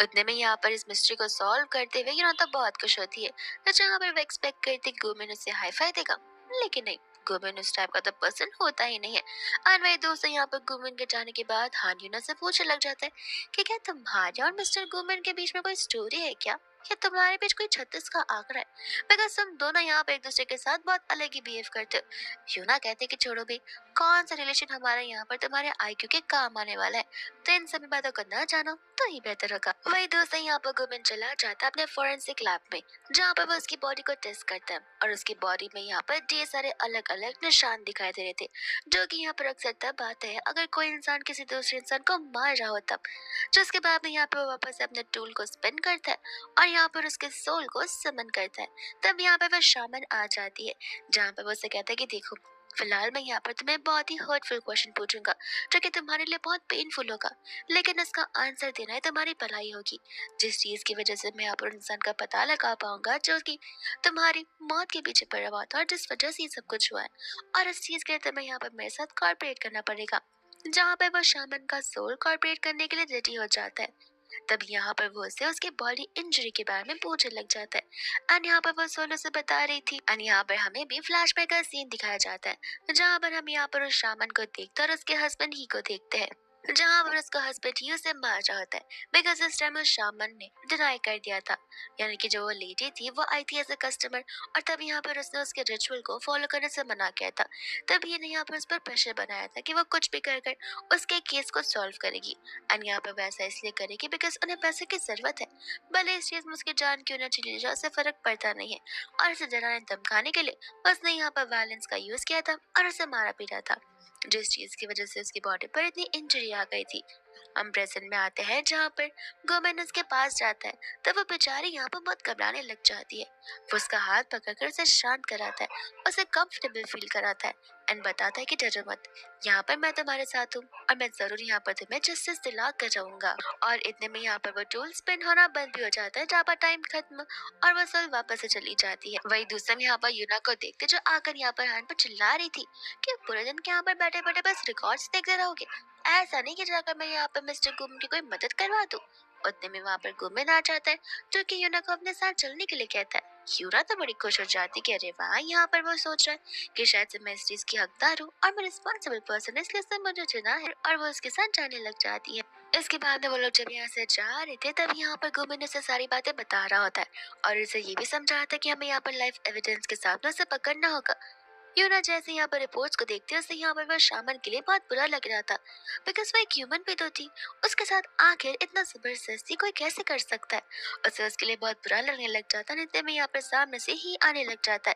उतने में यहाँ पर इस मिस्ट्री को सॉल्व करते हुए यूना तो बहुत खुश होती है, तो जहाँ पर वो एक्सपेक्ट करती गुमिन उससे हाई फाई देगा, लेकिन नहीं, गुमिन उस टाइप का तो पर्सन होता ही नहीं है। और वही दोस्तों यहाँ पर गुमिन के जाने के बाद हान यूना से पूछने लग जाता है कि क्या तुम्हारे और मिस्टर गुमिन के बीच में कोई स्टोरी है क्या, या तुम्हारे बीच कोई 36 का आंकड़ा है, बिकॉज तुम दोनों यहाँ पर एक दूसरे के साथ बहुत अलग ही बिहेव करते हो। यूना कहते कि छोड़ो भी, कौन सा रिलेशन हमारे यहाँ पर तुम्हारे आईक्यू के काम आने वाला है, तो इन सभी बातों को ना जानो तो ही बेहतर होगा। वही दोस्तों यहाँ पर गुमिन चला जाता है अपने फोरेंसिक लैब में, जहाँ पर वो उसकी बॉडी को टेस्ट करता है, और उसकी बॉडी में यहाँ पर ढेर सारे अलग अलग निशान दिखाई दे रहे थे, जो कि यहाँ पर अक्सर तब आते हैं अगर कोई इंसान किसी दूसरे इंसान को मार रहा हो तब। जिसके बाद में यहाँ पर वो वापस से अपने टूल को स्पिन करता है और यहाँ पर उसके सोल को समन करता है। तब यहाँ पर वो शामन आ जाती है, जहाँ पर वो उसे कहता है कि देखो, फिलहाल मैं यहाँ पर तुम्हें बहुत ही हर्टफुल क्वेश्चन पूछूंगा, जो कि तुम्हारे लिए बहुत पेनफुल होगा, लेकिन इसका आंसर देना ही तुम्हारी भलाई होगी। जिस चीज की वजह से मैं यहाँ पर इंसान का पता लगा पाऊंगा जो कि तुम्हारी मौत के पीछे पड़ा हुआ था और जिस वजह से ये सब कुछ हुआ है, और इस चीज के लिए तुम्हें यहाँ पर मेरे साथ कॉर्पोरेट करना पड़ेगा। जहाँ पर वो शामन का सोल कॉर्पोरेट करने के लिए रेडी हो जाता है। तब यहाँ पर वो उसे उसके बॉडी इंजरी के बारे में पूछने लग जाता है, एंड यहाँ पर वो सोलो से बता रही थी। एंड यहाँ पर हमें भी फ्लैशबैक का सीन दिखाया जाता है, जहाँ पर हम यहाँ पर उस शामन को देखते हैं और उसके हस्बैंड ही को देखते हैं, जहाँ पर उसका हस्बैंड ही उसे मार रहा होता है, बिकॉज इस टाइम उस शामन ने डिनाई कर दिया था, यानी कि जो वो लेडी थी वो आई थी एज अ कस्टमर, और तब यहाँ पर उसने उसके रिचुअल को फॉलो करने से मना किया था। तब ये यहाँ पर उस पर प्रेशर बनाया था कि वो कुछ भी कर कर उसके केस को सॉल्व करेगी, एंड यहाँ पर वैसा इसलिए करेगी बिकॉज उन्हें पैसे की जरूरत है, भले इस चीज में उसकी जान क्यों ना चली जाए, उससे फर्क पड़ता नहीं है। और उसे डराने धमकाने के लिए उसने यहाँ पर वायलेंस का यूज किया था और उसे मारा पीटा था, जिस चीज की वजह से उसकी बॉडी पर इतनी इंजरी आ गई थी। हम प्रेजेंट में आते हैं, जहाँ पर गोमेन उसके पास जाता है, तब वो बेचारी यहाँ पर बहुत घबराने लग जाती है। वो उसका हाथ पकड़कर उसे शांत कराता है, उसे कंफर्टेबल फील कराता है, एंड बताता है कि डरो मत, यहाँ पर मैं तुम्हारे साथ हूँ और मैं जरूर यहाँ पर तुम्हें जस्टिस दिला कर रहूंगा। और इतने में यहाँ पर वो टूल स्पिन होना बंद भी हो जाता है, जहाँ पर टाइम खत्म और वो सोल वापस से चली जाती है। वही दूसरे में यहाँ पर यूना को देखते, जो आकर यहाँ पर हैंड पर चिल्ला रही थी कि पूरे दिन के यहाँ पर बैठे बैठे बस रिकॉर्ड्स देखते रहोगे, ऐसा नहीं कि जाकर मैं यहाँ पर मिस्टर गुम की कोई मदद करवा दूं। उतने में वहाँ पर गुमिन आ जाता है, जो कि यूना को अपने साथ चलने के लिए कहता है। यूना तो बड़ी खुश हो जाती कि अरे वाह, यहाँ पर वो सोच रहा है कि शायद से मैं इस चीज की हकदार हूँ और मैं रिस्पॉन्सिबल पर्सन है, इसलिए उसने मुझे चुना है, और वो उसके साथ जाने लग जाती है। इसके बाद में वो लोग जब यहाँ से जा रहे थे तब यहाँ पर गुमिन उसे सारी बातें बता रहा होता है और उसे ये भी समझा रहा था कि हमें यहाँ पर लाइव एविडेंस के साथ में उसे पकड़ना होगा। यूना जैसे यहाँ पर रिपोर्ट्स को देखती है उसे यहाँ पर वह शामन के लिए बहुत बुरा लग रहा था, बिकॉज वह एक ह्यूमन भी तो थी। उसके साथ आखिर इतना जबरदस्ती कोई कैसे कर सकता है। उसे उसके लिए बहुत बुरा लगने लग जाता है। इतने में यहाँ पर सामने से ही आने लग जाता है,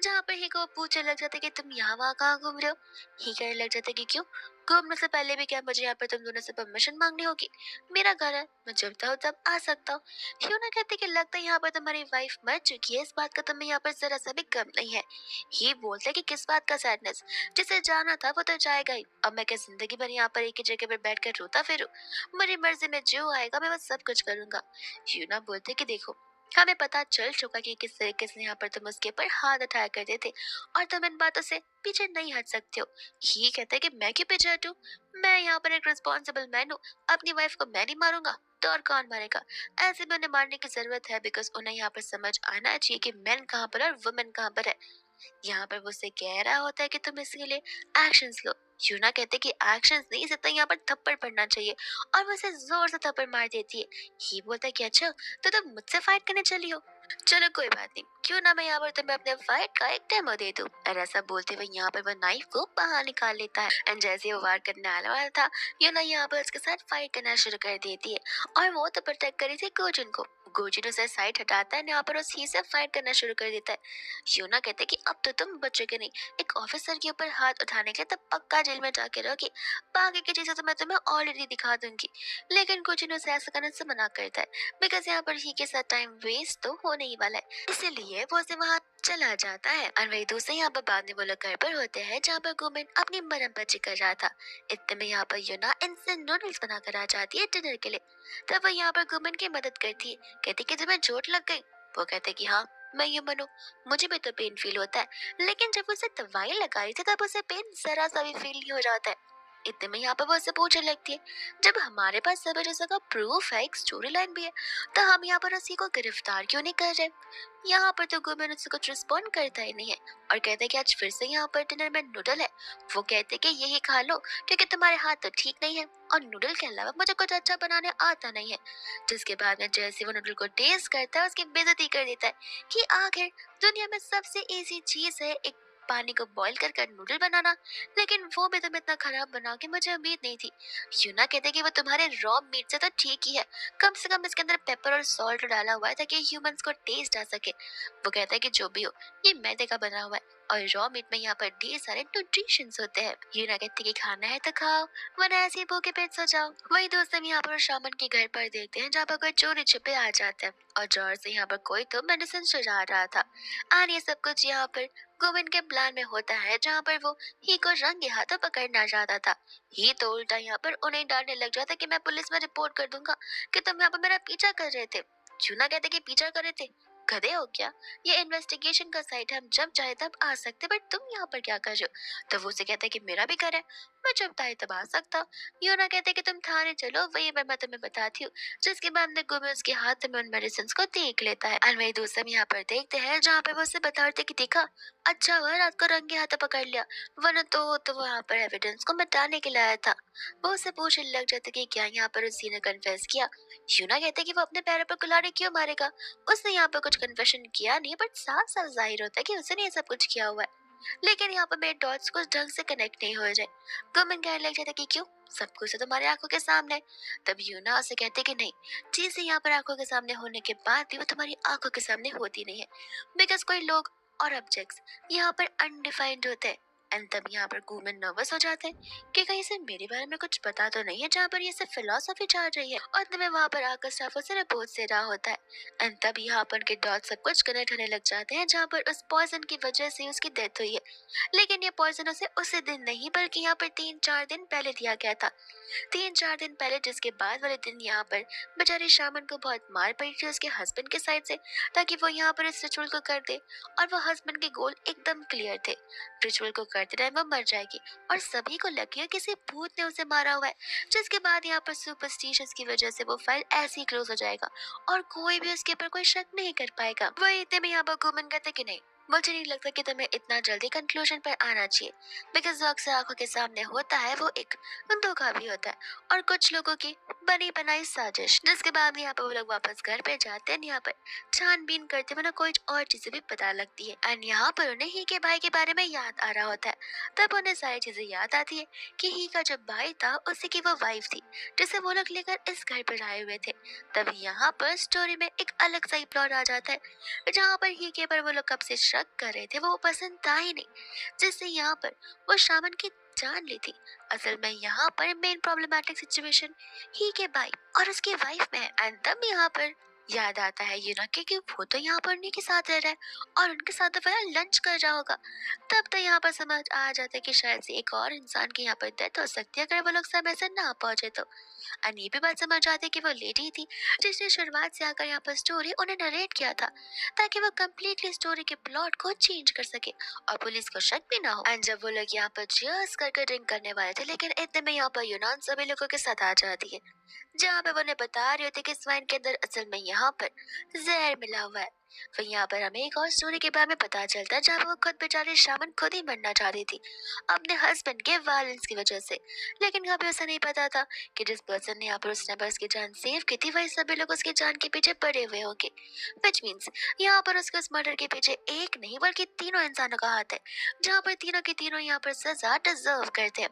जहाँ पर ही को पूछने लग जाता है कि तुम यहाँ वहाँ कहाँ घूम रहे हो। ही कहने लग जाता है कि क्यों, घूमने से पहले भी क्या मुझे यहाँ पर तुम दोनों से परमिशन मांगनी होगी? मेरा घर है, मैं जब चाहूँ तब आ सकता हूँ। ह्यूना कहती कि लगता है यहाँ पर तुम्हारी वाइफ मर चुकी है, इस बात का तुम्हें यहाँ पर जरा सा भी गम नहीं है। ही बोलता है कि किस बात का सैडनेस, जिसे जाना था वो तो जाएगा ही। अब मैं क्या जिंदगी भर यहाँ पर एक ही जगह पर बैठ कर रोता फिरूं? मेरी मर्जी में जो आएगा मैं वो सब कुछ करूंगा। ह्यूना बोलते कि देखो, हमें पता चल चुका कि किस तरीके से यहाँ पर तुम उसके ऊपर हाथ उठाया करते थे और तुम इन बातों से पीछे नहीं हट सकते हो। ही कहता है कि मैं क्यों पीछे हटूं? मैं यहाँ पर एक रिस्पॉन्सिबल मैन हूँ, अपनी वाइफ को मैं नहीं मारूंगा तो और कौन मारेगा? ऐसे में उन्हें मारने की जरूरत है, बिकॉज उन्हें यहाँ पर समझ आना चाहिए कि मैन कहाँ पर है और वुमेन कहाँ पर है। यहाँ पर वो उससे कह रहा होता है कि तुम इसके लिए एक्शंस लो। यूना कहते कि एक्शंस नहीं, इसे तो यहाँ पर थप्पड़ पड़ना चाहिए, और वो उसे जोर से थप्पड़ मार देती है। ही बोलता है कि अच्छा, तो तुम मुझसे फाइट करने चली हो? चलो कोई बात नहीं, क्यों ना मैं यहाँ पर तुम्हें अपने फाइट का एक डेमो दे दूं। और ऐसा बोलते हुए यहाँ पर वो नाइफ को बाहर निकाल लेता है एंड जैसे वो वार करने वाला था, यूना यहाँ पर उसके साथ फाइट करना शुरू कर देती है। और वो तो प्रोटेक्ट करी थी गोजिन को। गोजिन उसे साइड हटाता है, यहाँ पर उस ही से फाइट करना शुरू कर देता है। यूना कहते कि अब तो तुम बचोगे नहीं, एक ऑफिसर के ऊपर हाथ उठाने के तब पक्का जेल में जाके रहोगे। बाकी की चीजें तो मैं तुम्हें ऑलरेडी दिखा दूंगी। लेकिन गोजिन उसे ऐसा करने से मना करता है, बिकॉज यहाँ पर ही के साथ टाइम वेस्ट तो होने ही वाला है, इसीलिए वो उसे वहाँ चला जाता है। और वही दूसरे यहाँ पर बाद में वो लोग घर पर होते हैं, जहाँ पर गुमिन अपनी मरम पची कर रहा था। इतने में यहाँ पर यूना इंस्टेंट नूडल्स बनाकर आ जाती है डिनर के लिए। तब वो यहाँ पर गुमिन की मदद करती है, कहती कि तुम्हें चोट लग गई? वो कहते कि हाँ, मैं ह्यूमन हूँ, मुझे भी तो पेन फील होता है, लेकिन जब उसे दवाई लगाई थी तब उसे पेन जरा सा भी फील नहीं हो रहा था। इतने में यहाँ पर वो उससे पूछने लगती है, जब हमारे पास सब जगह का प्रूफ है, एक स्टोरी लाइन भी है, तो हम यहाँ पर उसी को गिरफ्तार क्यों नहीं कर रहे? यहाँ पर तो गुमिन उससे कुछ रिस्पॉन्ड करता ही नहीं है और कहता है कि आज फिर से यहाँ पर डिनर में नूडल है। वो कहते कि यही खा लो, क्योंकि तुम्हारे हाथ तो ठीक नहीं है और नूडल के अलावा मुझे कुछ अच्छा बनाने आता नहीं है। जिसके बाद में जैसे वो नूडल को टेस्ट करता है, उसकी बेइज्जती कर देता है कि आखिर दुनिया में सबसे इजी चीज है एक पानी को बॉईल कर नूडल बनाना, लेकिन वो भी तुम इतना खराब बना के मुझे उम्मीद नहीं थी। यूना कहते कि वो तुम्हारे रॉ मीट से तो ठीक ही है, कम से कम इसके अंदर पेपर और सॉल्ट डाला हुआ है ताकि ह्यूमंस को टेस्ट आ सके। वो कहता है कि जो भी हो, ये मैदे का बना हुआ है और रॉ मीट में यहाँ पर ढेर सारे न्यूट्रिशंस होते हैं। यूना कहती कि खाना है तो खाओ, वरना ऐसे ही भूखे पेट सो जाओ। वही दोस्त हम यहाँ पर शामन के घर पर देखते हैं, जहाँ पर कोई चोरी छिपे आ जाता है और ड्रॉअर से यहाँ पर कोई तो मेडिसिन चुरा रहा था। और ये सब कुछ यहाँ पर गोविन के प्लान में होता है, जहाँ पर वो ही को रंगे हाथों पकड़ना चाहता था। ही तो उल्टा यहाँ पर उन्हें डांटने लग जाता कि मैं पुलिस में रिपोर्ट कर दूंगा कि तुम यहाँ पर मेरा पीछा कर रहे थे। यूना कहते कि पीछा कर रहे थे, गधे हो क्या? ये इन्वेस्टिगेशन का साइट है, हम जब चाहे तब आ सकते, बट तुम यहाँ पर क्या कर रहे हो? तो वो उसे कहता है कि मेरा भी घर है, मैं जब चाहे तब आ सकता हूँ। यूना कहते कि तुम थाने चलो, वही मैं तुम्हें बताती हूँ। जिसके बाद में गुमे उसके हाथ में उन मेडिसिन को देख लेता है। और वही दूसरे हम यहाँ पर देखते हैं, जहाँ पे वो उसे बताते कि देखा, अच्छा हुआ रात को रंगे हाथ पकड़ लिया, वरना तो वो यहाँ पर एविडेंस को मिटाने के लिए आया था। वो उसे पूछने लग जाते कि क्या यहाँ पर उसी ने कन्फेस किया। यूना कहते कि वो अपने पैरों पर कुल्हाड़ी क्यों मारेगा, उसने यहाँ पर कुछ कन्फेशन किया नहीं, बट साफ साफ जाहिर होता है कि उसने ये सब कुछ किया हुआ है। लेकिन यहाँ पर मेरे डॉट्स कुछ ढंग से कनेक्ट नहीं हो रहे। गुमन कहने लग जाता कि क्यों, सब कुछ तो तुम्हारी आंखों के सामने है। तब यूना उसे कहते कि नहीं, चीजें यहाँ पर आंखों के सामने होने के बाद भी वो तुम्हारी आंखों के सामने होती नहीं है, बिकॉज कोई लोग और ऑब्जेक्ट्स यहाँ पर अनडिफाइंड होते हैं। एंड तब यहाँ पर गुमन नर्वस हो जाते हैं कि कहीं से मेरे बारे में कुछ पता तो नहीं है, जहाँ पर ये सब फिलोसफी चल रही है। और तब वहाँ पर आकर स्टाफ उसे रिपोर्ट दे रहा होता है। एंड तब यहाँ पर के डॉट सब कुछ कनेक्ट होने लग जाते हैं, जहाँ पर उस पॉइजन की वजह से उसकी डेथ हुई है। लेकिन ये पॉइजन उसे उसी दिन नहीं, बल्कि यहाँ पर 3-4 दिन पहले दिया गया था। 3-4 दिन पहले, जिसके बाद वाले दिन यहाँ पर बेचारी शामन को बहुत मार पड़ी थी उसके हस्बैंड के साइड से, ताकि वो यहाँ पर इस रिचुअल को कर दे। और वो हस्बैंड के गोल एकदम क्लियर थे, रिचुअल को करते टाइम वो मर जाएगी और सभी को लगी है किसी भूत ने उसे मारा हुआ है, जिसके बाद यहाँ पर सुपरस्टिशियस की वजह से वो फाइल ऐसे ही क्लोज हो जाएगा और कोई भी उसके ऊपर कोई शक नहीं कर पाएगा। वही इतने में यहाँ पर गुमन कहते कि नहीं, मुझे नहीं लगता कि तुम्हें इतना जल्दी कंक्लूजन पर आना चाहिए, बिकॉज जो अक्सर आंखों के सामने होता है वो एक धोखा भी होता है और कुछ लोगों की बनी बनाई साजिश। जिसके बाद यहाँ पर वो लोग वापस घर पे जाते हैं। यहाँ पर छानबीन करते हुए ना कोई और चीजें भी पता लगती है एंड यहाँ पर उन्हें ही के भाई के बारे में याद आ रहा होता है। तब उन्हें सारी चीजें याद आती है कि ही का जो भाई था उसी की वो वाइफ थी जिसे वो लोग लेकर इस घर पर आए हुए थे। तभी यहाँ पर स्टोरी में एक अलग सा ही प्लॉट आ जाता है जहाँ पर ही के पर वो लोग कब से शक कर रहे थे वो पसंद था ही नहीं, जिससे यहाँ पर वो शामन की जान ली थी। असल में यहाँ पर मेन प्रॉब्लमैटिक सिचुएशन ही के भाई और उसकी वाइफ में है एंड तब यहाँ पर याद आता है ये ना कि वो तो यहाँ पर उन्हीं के साथ रह रहा है और उनके साथ तो वह लंच कर रहा होगा। तब तो यहाँ पर समझ आ जाता है कि शायद से एक और इंसान की यहाँ पर डेथ हो सकती है अगर वो लोग समय से ना पहुंचे तो। एंड ये भी बात समझ आती है कि वो लेडी थी जिसने शुरुआत से आकर यहाँ पर स्टोरी उन्हें नरेट किया था ताकि वो कम्प्लीटली स्टोरी के प्लॉट को चेंज कर सके और पुलिस को शक भी ना हो। एंड जब वो लोग यहाँ पर चीयर्स करके ड्रिंक करने वाले थे, लेकिन इतने में यहाँ पर यूनान सभी लोगों के साथ आ जाती है जहाँ पे वो उन्हें बता रही होती है कि इस वाइन के अंदर असल में यहाँ पर जहर मिला हुआ है। फिर यहाँ पर हमें एक और स्टोरी के बारे में पता चलता है जहाँ वो खुद बेचारी शामन खुद ही मरना चाहती थी अपने हस्बैंड के वायलेंस की वजह से, लेकिन कभी उसे नहीं पता था कि जिस पर्सन ने यहाँ पर उसने बस की जान सेव की थी वही सभी लोग उसकी जान के पीछे पड़े हुए होंगे। विच मीन्स यहाँ पर उसके उस मर्डर के पीछे एक नहीं बल्कि तीनों इंसानों का हाथ है, जहाँ पर तीनों की तीनों यहाँ पर सजा डिजर्व करते हैं।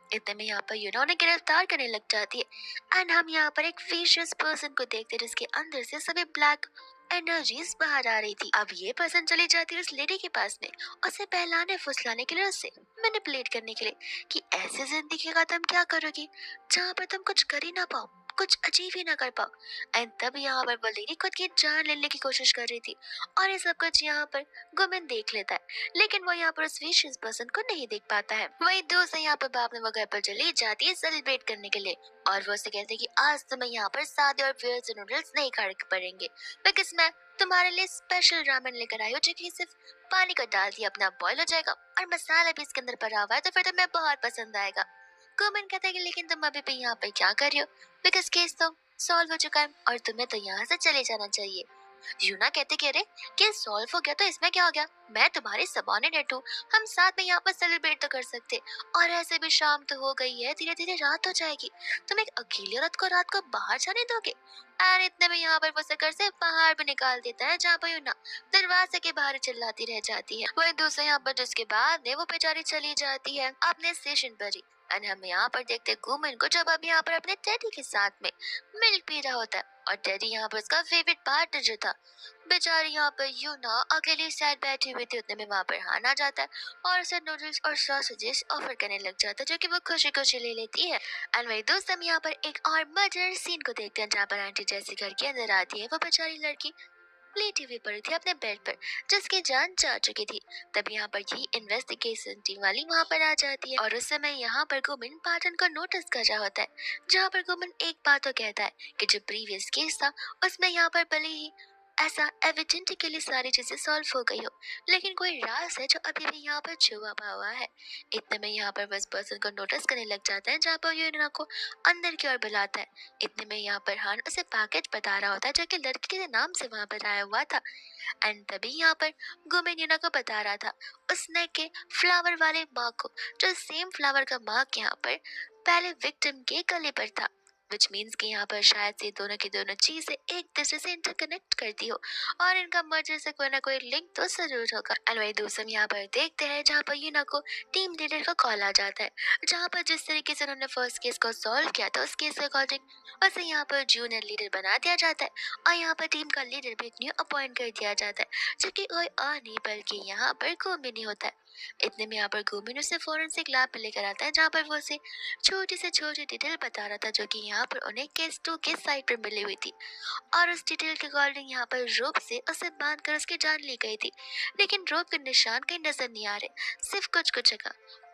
इतने में यहाँ पर यूनो ने गिरफ्तार करने लग जाती है एंड हम यहाँ पर एक फिशियस पर्सन को देखते हैं जिसके अंदर से सभी ब्लैक एनर्जीज बाहर आ रही थी। अब ये पर्सन चली जाती है उस लेडी के पास में उसे बहलाने फुसलाने के लिए, उससे मैनिपुलेट करने के लिए कि ऐसे जिंदगी का तुम क्या करोगी जहाँ पर तुम कुछ कर ही ना पाओ, कुछ अचीव ही ना कर पाओ। एंड तब यहाँ पर वो लेडी खुद की जान लेने की कोशिश कर रही थी और ये सब कुछ यहाँ पर गुमन देख लेता है, लेकिन वो यहाँ पर उस विशेष पर्सन को नहीं देख पाता है। वही दोस्त यहाँ पर बाद में वो घर पर चली जाती है सेलिब्रेट करने के लिए और वो उसे कहते हैं कि आज तुम्हें यहाँ पर सादे और वेयर से नूडल्स नहीं खाने पड़ेंगे बिकॉज मैं तुम्हारे लिए स्पेशल रामेन लेकर आई हूँ जो कि सिर्फ पानी को डाल दिया अपना बॉईल हो जाएगा और मसाला भी इसके अंदर भरा हुआ है तो फिर तुम्हें बहुत पसंद आएगा। गुमन कहता है कि लेकिन तुम अभी भी यहाँ पे क्या कर रही हो बिकॉज केस तो सॉल्व हो चुका है और तुम्हें तो यहाँ से चले जाना चाहिए। यूना कहते कि अरे केस सॉल्व हो गया तो इसमें क्या हो गया, मैं तुम्हारी सबॉर्डिनेट हूँ, हम साथ में यहाँ पर सेलिब्रेट तो कर सकते और ऐसे भी शाम तो हो गई है, धीरे धीरे रात हो जाएगी, तुम एक अकेली औरत को रात को बाहर जाने दोगे। और इतने में यहाँ पर वो घर से बाहर भी निकाल देता है जहाँ पर यूना दरवाजे के बाहर चिल्लाती रह जाती है। वही दूसरे यहाँ पर जिसके बाद वो बेचारी चली जाती है अपने स्टेशन पर ही एंड हम यहाँ पर देखते गुमन को जब अब यहाँ पर अपने टेडी के साथ में मिल्क पी रहा होता है और टेडी यहाँ पर उसका फेवरेट पार्टनर जो था। बेचारी यहाँ पर यूना अकेली साइड बैठी हुई थी, उतने में वहाँ पर हान आ जाता है और उसे नूडल्स और सॉसेजेस ऑफर करने लग जाता है जो कि वो खुशी खुशी ले लेती है। एंड वही दोस्त हम यहाँ पर एक और मर्डर सीन को देखते हैं जहाँ पर आंटी जैसी घर के अंदर आती है। वो बेचारी लड़की लेटी हुई पड़ी थी अपने बेड पर जिसकी जान जा चुकी थी। तब यहाँ पर ये इन्वेस्टिगेशन टीम वाली वहाँ पर आ जाती है और उस समय यहाँ पर गुमन पैटर्न को नोटिस कर रहा होता है जहाँ पर गुमन एक बात तो कहता है कि जो प्रीवियस केस था उसमें यहाँ पर भले ही ऐसा एविडेंट के लिए सारी चीजें सॉल्व हो गई हो लेकिन कोई राज है जो अभी भी यहाँ पर छुपा हुआ है। इतने में यहाँ पर बस पर्सन को नोटिस करने लग जाता है जहाँ पर यूना को अंदर की ओर बुलाता है। इतने में यहाँ पर हान उसे पैकेज बता रहा होता है जो कि लड़की के नाम से वहाँ पर आया हुआ था एंड तभी यहाँ पर गुमेन यूना को बता रहा था उसने के फ्लावर वाले मार्क को जो सेम फ्लावर का मार्क यहाँ पर पहले विक्टिम के गले पर था, विच मीन्स कि यहाँ पर शायद से दोनों की दोनों चीजें एक दूसरे से इंटरकनेक्ट करती हो और इनका मर्जर से कोई ना कोई लिंक तो जरूर होगा। एंड वही दूसरा यहाँ पर देखते हैं जहाँ पर यूना को टीम लीडर का कॉल आ जाता है जहाँ पर जिस तरीके से उन्होंने फर्स्ट केस को सॉल्व किया था उस केस के अकॉर्डिंग उसे यहाँ पर जूनियर लीडर बना दिया जाता है और यहाँ पर टीम का लीडर भी एक न्यू अपॉइंट कर दिया जाता है जो कि कोई और नहीं बल्कि यहाँ पर गोमिन ही होता है। इतने में यहाँ पर गोमिन उसे फोरेंसिक लैब पे लेकर आता है जहाँ पर वो उसे छोटी से छोटी डिटेल बता रहा था जो कि यहाँ पर उन्हें केस 2 के साइट पर मिली हुई थी और उस डिटेल के अकॉर्डिंग यहाँ पर रोप से उसे बांध कर उसकी जान ली गई थी, लेकिन रोप के निशान कहीं नजर नहीं आ रहे, सिर्फ कुछ कुछ जगह।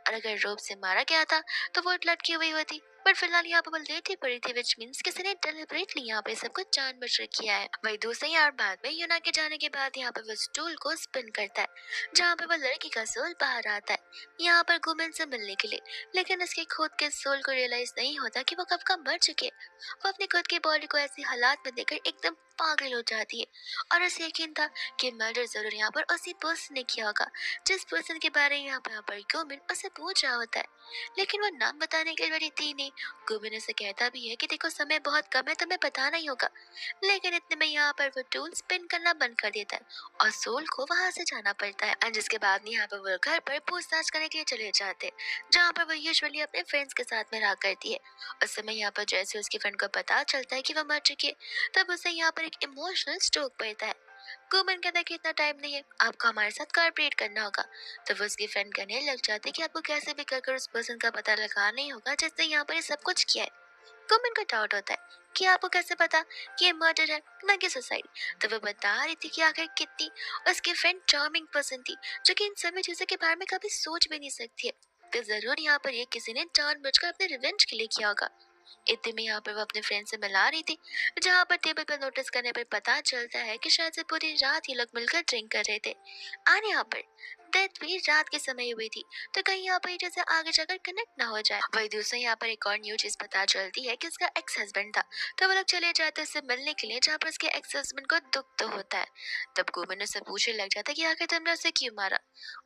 और अगर रोप से मारा गया था तो वो लटकी हुई होती बट फिलहाल यहाँ पर वो लेटी पड़ी थी, विच मीन्स किसी ने डेलिबरेटली यहाँ पे सब कुछ जानबूझकर किया है। वही दूसरी यार बाद में यूना के जाने के बाद यहाँ पर वो स्टूल को स्पिन करता है, जहाँ पे वो लड़की का सोल बाहर आता है यहाँ पर गुमेन से मिलने के लिए। लेकिन उसके खुद के सोल को रियलाइज नहीं होता कि वो कब का मर चुके हैं। वो अपनी खुद की बॉडी को ऐसी हालात में देखकर एकदम पागल हो जाती है और उसे यकीन था कि मर्डर जरूर यहाँ पर उसी पर्सन ने किया होगा जिस पर्सन के बारे में यहाँ पर गुमेन उसे पूछ रहा होता है। लेकिन वो नाम बताने के लिए बड़ी थी नहीं। गुबिन उसे कहता भी है कि देखो समय बहुत कम है, तुम्हें बताना ही होगा। लेकिन इतने में यहाँ पर वो टूल स्पिन करना बंद कर देता है और सोल को वहां से जाना पड़ता है। और जिसके बाद यहाँ पर वो घर पर पूछताछ करने के लिए चले जाते हैं, जहाँ पर वो यूजुअली अपने फ्रेंड्स के साथ में रहा करती है। उस समय यहाँ पर जैसे उसकी फ्रेंड को पता चलता है कि वो मर चुकी है, तब उसे यहाँ पर एक इमोशनल स्ट्रोक पड़ता है। गुमन कहता है कि इतना टाइम नहीं है, आपको हमारे साथ कोऑपरेट करना होगा। तो वो उसकी फ्रेंड कहने लग जाती है कि आपको कैसे भी कर उस पर्सन का पता लगाना ही होगा जिसने यहाँ पर ये सब कुछ किया है। गुमन को डाउट होता है कि आपको कैसे पता कि ये मर्डर है ना कि सुसाइड। तो वो बता रही थी कि आखिर कितनी उसकी फ्रेंड चार्मिंग पर्सन थी, जो कि इन सभी चीजों के बारे में कभी सोच भी नहीं सकती है। तो जरूर यहाँ पर ये किसी ने जानबूझकर अपने रिवेंज के लिए किया होगा। इतने में यहाँ पर वो अपने फ्रेंड से मिला रही थी, जहाँ पर टेबल पर नोटिस करने पर पता चलता है कि शायद से पूरी रात ये लोग मिलकर ड्रिंक कर रहे थे। और यहाँ पर डेथ भी रात के समय हुई थी, तो कहीं यहाँ पर जैसे आगे जाकर कनेक्ट ना हो जाए। वही दूसरा यहाँ पर एक और न्यू चीज पता चलती है कि उसका एक्स हस्बैंड था, तो वो लोग चले जाते हैं उससे मिलने के लिए, जहाँ पर उसके एक्स हस्बैंड को दुख तो होता है। तब गुमन उससे पूछने लग जाता है कि आखिर तुमने उसे क्यों मारा।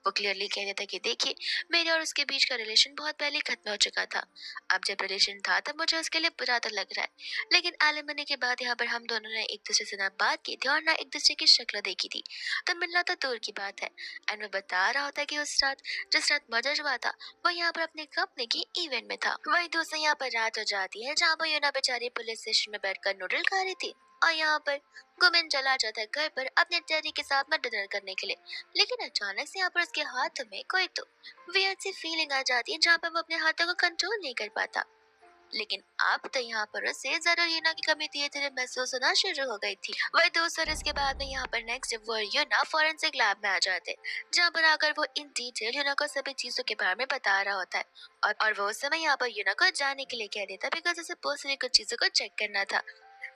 वो क्लियरली कह देता है कि देखिए, मेरे और उसके बीच का रिलेशन बहुत पहले खत्म हो चुका था। अब जब रिलेशन था तब मुझे उसके लिए बुरा तो लग रहा है, लेकिन एलिमनी के बाद यहाँ पर हम दोनों ने एक दूसरे से ना बात की थी और ना एक दूसरे की शक्ल देखी थी, तो मिलना तो दूर की बात है। एंड वो बता रहा होता है कि उस रात जिस रात मर्डर हुआ था वो यहाँ पर अपने कंपनी की इवेंट में था। वही दूसरी यहाँ पर रात हो जाती है, जहाँ पर यूना बेचारी पुलिस स्टेशन में बैठकर नूडल खा रही थी और यहाँ पर गुमिन चला जाता है घर पर अपने डैडी के साथ में डिनर करने के लिए। लेकिन अचानक से यहाँ पर उसके हाथ में कोई तो वियर्ड सी फीलिंग आ जाती है, जहाँ पर वो अपने हाथों को कंट्रोल नहीं कर पाता। लेकिन अब तो यहाँ पर उसे जरूर यूना की कमी धीरे धीरे महसूस होना शुरू हो गई थी। वही दोस्तों इसके बाद में यहाँ पर नेक्स्ट वो यूना फॉरेंसिक लैब में आ जाते, जहाँ पर आकर वो इन डिटेल यूना को सभी चीजों के बारे में बता रहा होता है। और वो उस समय यहाँ पर यूना को जाने के लिए कह देता है, बिकॉज उसे पर्सनली कुछ चीजों को चेक करना था।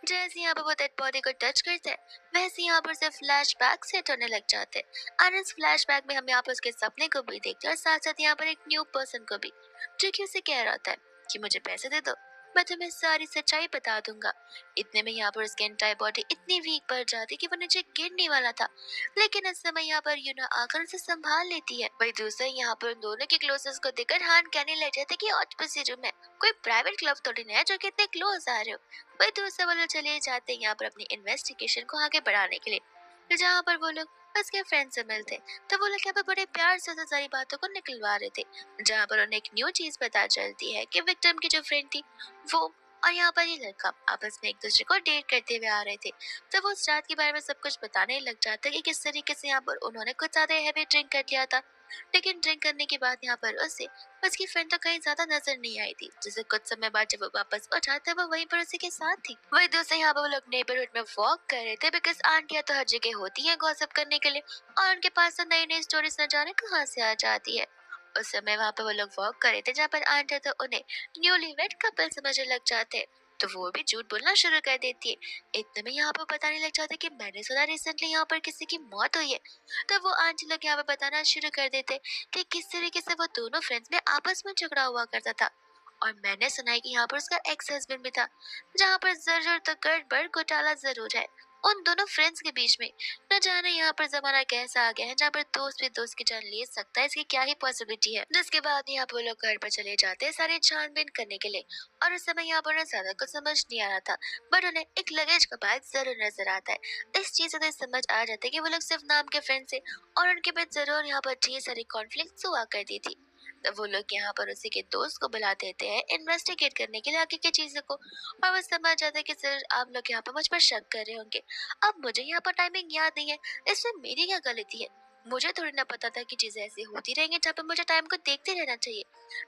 जैसे यहाँ पर वो डेड बॉडी को टच करते हैं, वैसे यहाँ पर से फ्लैशबैक सेट होने लग जाते हैं। और इस फ्लैशबैक में हम यहाँ पर उसके सपने को भी देखते हैं और साथ साथ यहाँ पर एक न्यू पर्सन को भी, जो कि उसे कह रहा होता है कि मुझे पैसे दे दो, मैं तुम्हें सारी सच्चाई बता दूंगा। इतने में यहाँ पर उसकी एंटायर बॉडी इतनी वीक पड़ जाती कि वो नीचे गिरने वाला था, लेकिन इस समय यहाँ पर यूना आकर उसे संभाल लेती है। वही दूसरा यहाँ पर दोनों के क्लोजेस को देखकर हान कहने लग जाते कि ऑक्टोपसी रूम है, कोई प्राइवेट क्लब थोड़ी ना है जो कि इतने क्लोज आ रहे हो। वही दूसरे वाले चले जाते हैं यहाँ पर अपनी इन्वेस्टिगेशन को आगे बढ़ाने के लिए, जहाँ पर वो लोग उसके फ्रेंड से मिलते, तो वो लोग यहाँ पर बड़े प्यार से उसे सारी बातों को निकलवा रहे थे। जहाँ पर उन्हें एक न्यू चीज पता चलती है कि विक्टिम की जो फ्रेंड थी वो और यहाँ पर ये लड़का आपस में एक दूसरे को डेट करते हुए आ रहे थे। तो वो उस रात के बारे में सब कुछ बताने लग जाता है कि किस तरीके से यहाँ पर उन्होंने कुछ ज्यादा हैवी ड्रिंक कर लिया था। लेकिन ड्रिंक करने के बाद यहाँ पर उसे उसकी फ्रेंड तो कहीं ज्यादा नजर नहीं आई थी, जिसे कुछ समय बाद जब वो वापस उठा तब वो वहीं पर उसी के साथ थी। वही दूसरे यहाँ पर वो लोग नेबरहुड में वॉक कर रहे थे, बिकॉज आंटियां तो हर जगह होती हैं गॉसिप करने के लिए, और उनके पास तो नई नई स्टोरीज न जाने कहाँ से आ जाती है। उस समय वहाँ पे वो लोग वॉक कर रहे थे, जहाँ पर आंटियां तो उन्हें न्यूली वेड कपल समझने लग जाते हैं, तो वो भी झूठ बोलना शुरू कर देती है। इतने में यहाँ पर बताने लग जाते कि मैंने सुना रिसेंटली यहाँ पर किसी की मौत हुई है। तो वो आंटी लोग यहाँ पे बताना शुरू कर देते कि किस तरीके से वो दोनों फ्रेंड्स में आपस में झगड़ा हुआ करता था। और मैंने सुना है कि यहाँ पर उसका एक्स हस्बैंड भी था, जहाँ पर जरूर तो गड़बड़ घोटाला जरूर है उन दोनों फ्रेंड्स के बीच में। न जाने यहाँ पर जमाना कैसा आ गया है जहाँ पर दोस्त भी दोस्त की जान ले सकता है, इसकी क्या ही पॉसिबिलिटी है। जिसके बाद यहाँ पर लोग घर पर चले जाते हैं सारे छानबीन करने के लिए, और उस समय यहाँ पर उन्हें ज्यादा कुछ समझ नहीं आ रहा था, बट उन्हें एक लगेज का बैग जरूर नजर आता है। इस चीज से समझ आ जाता है कि वो लोग सिर्फ नाम के फ्रेंड थे और उनके बीच जरूर यहाँ पर ढेर सारी कॉन्फ्लिक्ट हुआ करती थी। तो वो लोग यहाँ पर उसी के दोस्त को बुला देते हैं इन्वेस्टिगेट करने के लिए आगे की चीजों को, और वो समझ जाता है कि सर आप लोग यहाँ पर मुझ पर शक कर रहे होंगे। अब मुझे यहाँ पर टाइमिंग याद नहीं है, इसमें मेरी क्या गलती है। मुझे थोड़ी ना पता था कि चीजें ऐसी होती रहेंगी, जहाँ पर मुझे टाइम को देखते रहना चाहिए।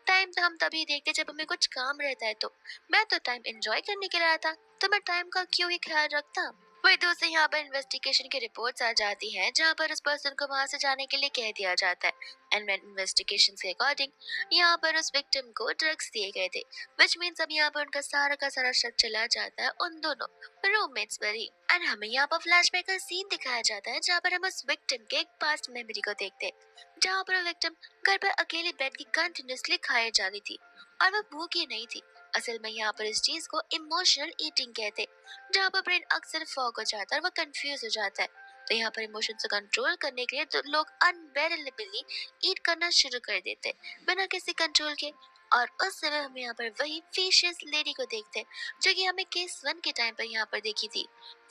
टाइम तो हम तभी देखते जब हमें कुछ काम रहता है, तो मैं तो टाइम एंजॉय करने के लिए आया था, तो मैं टाइम का क्यों ही ख्याल रखता। वही दूसरी यहाँ पर इन्वेस्टिगेशन की रिपोर्ट्स आ जाती हैं जहाँ पर उस पर्सन को वहां से जाने के लिए कह दिया जाता है। एंड इन्वेस्टिगेशन के अकॉर्डिंग यहाँ पर उस विक्टिम को ड्रग्स दिए गए थे, विच मीन्स अब यहाँ पर उनका सारा का सारा शक चला जाता है उन दोनों रूममेट्स पर ही। एंड हमें यहाँ पर फ्लैशबैक का सीन दिखाया जाता है जहाँ पर हम उस विक्टिम के एक पास्ट मेमोरी को देखते हैं जहाँ पर विक्टिम घर पर अकेले बैठ के कंटिन्यूसली खाए जा रही थी और वो भूखी नहीं थी। असल में यहाँ पर इस चीज को इमोशनल ईटिंग कहते हैं, जहाँ पर ब्रेन अक्सर फॉग हो जाता है और वो कंफ्यूज हो जाता है। तो यहाँ पर इमोशंस को कंट्रोल करने के लिए तो लोग अनबेरेबली ईट करना शुरू कर देते हैं बिना किसी कंट्रोल के। और उस समय हम यहाँ पर वही फिशियस लेडी को देखते हैं जो कि हमें केस 1 के टाइम पर यहाँ पर देखी थी।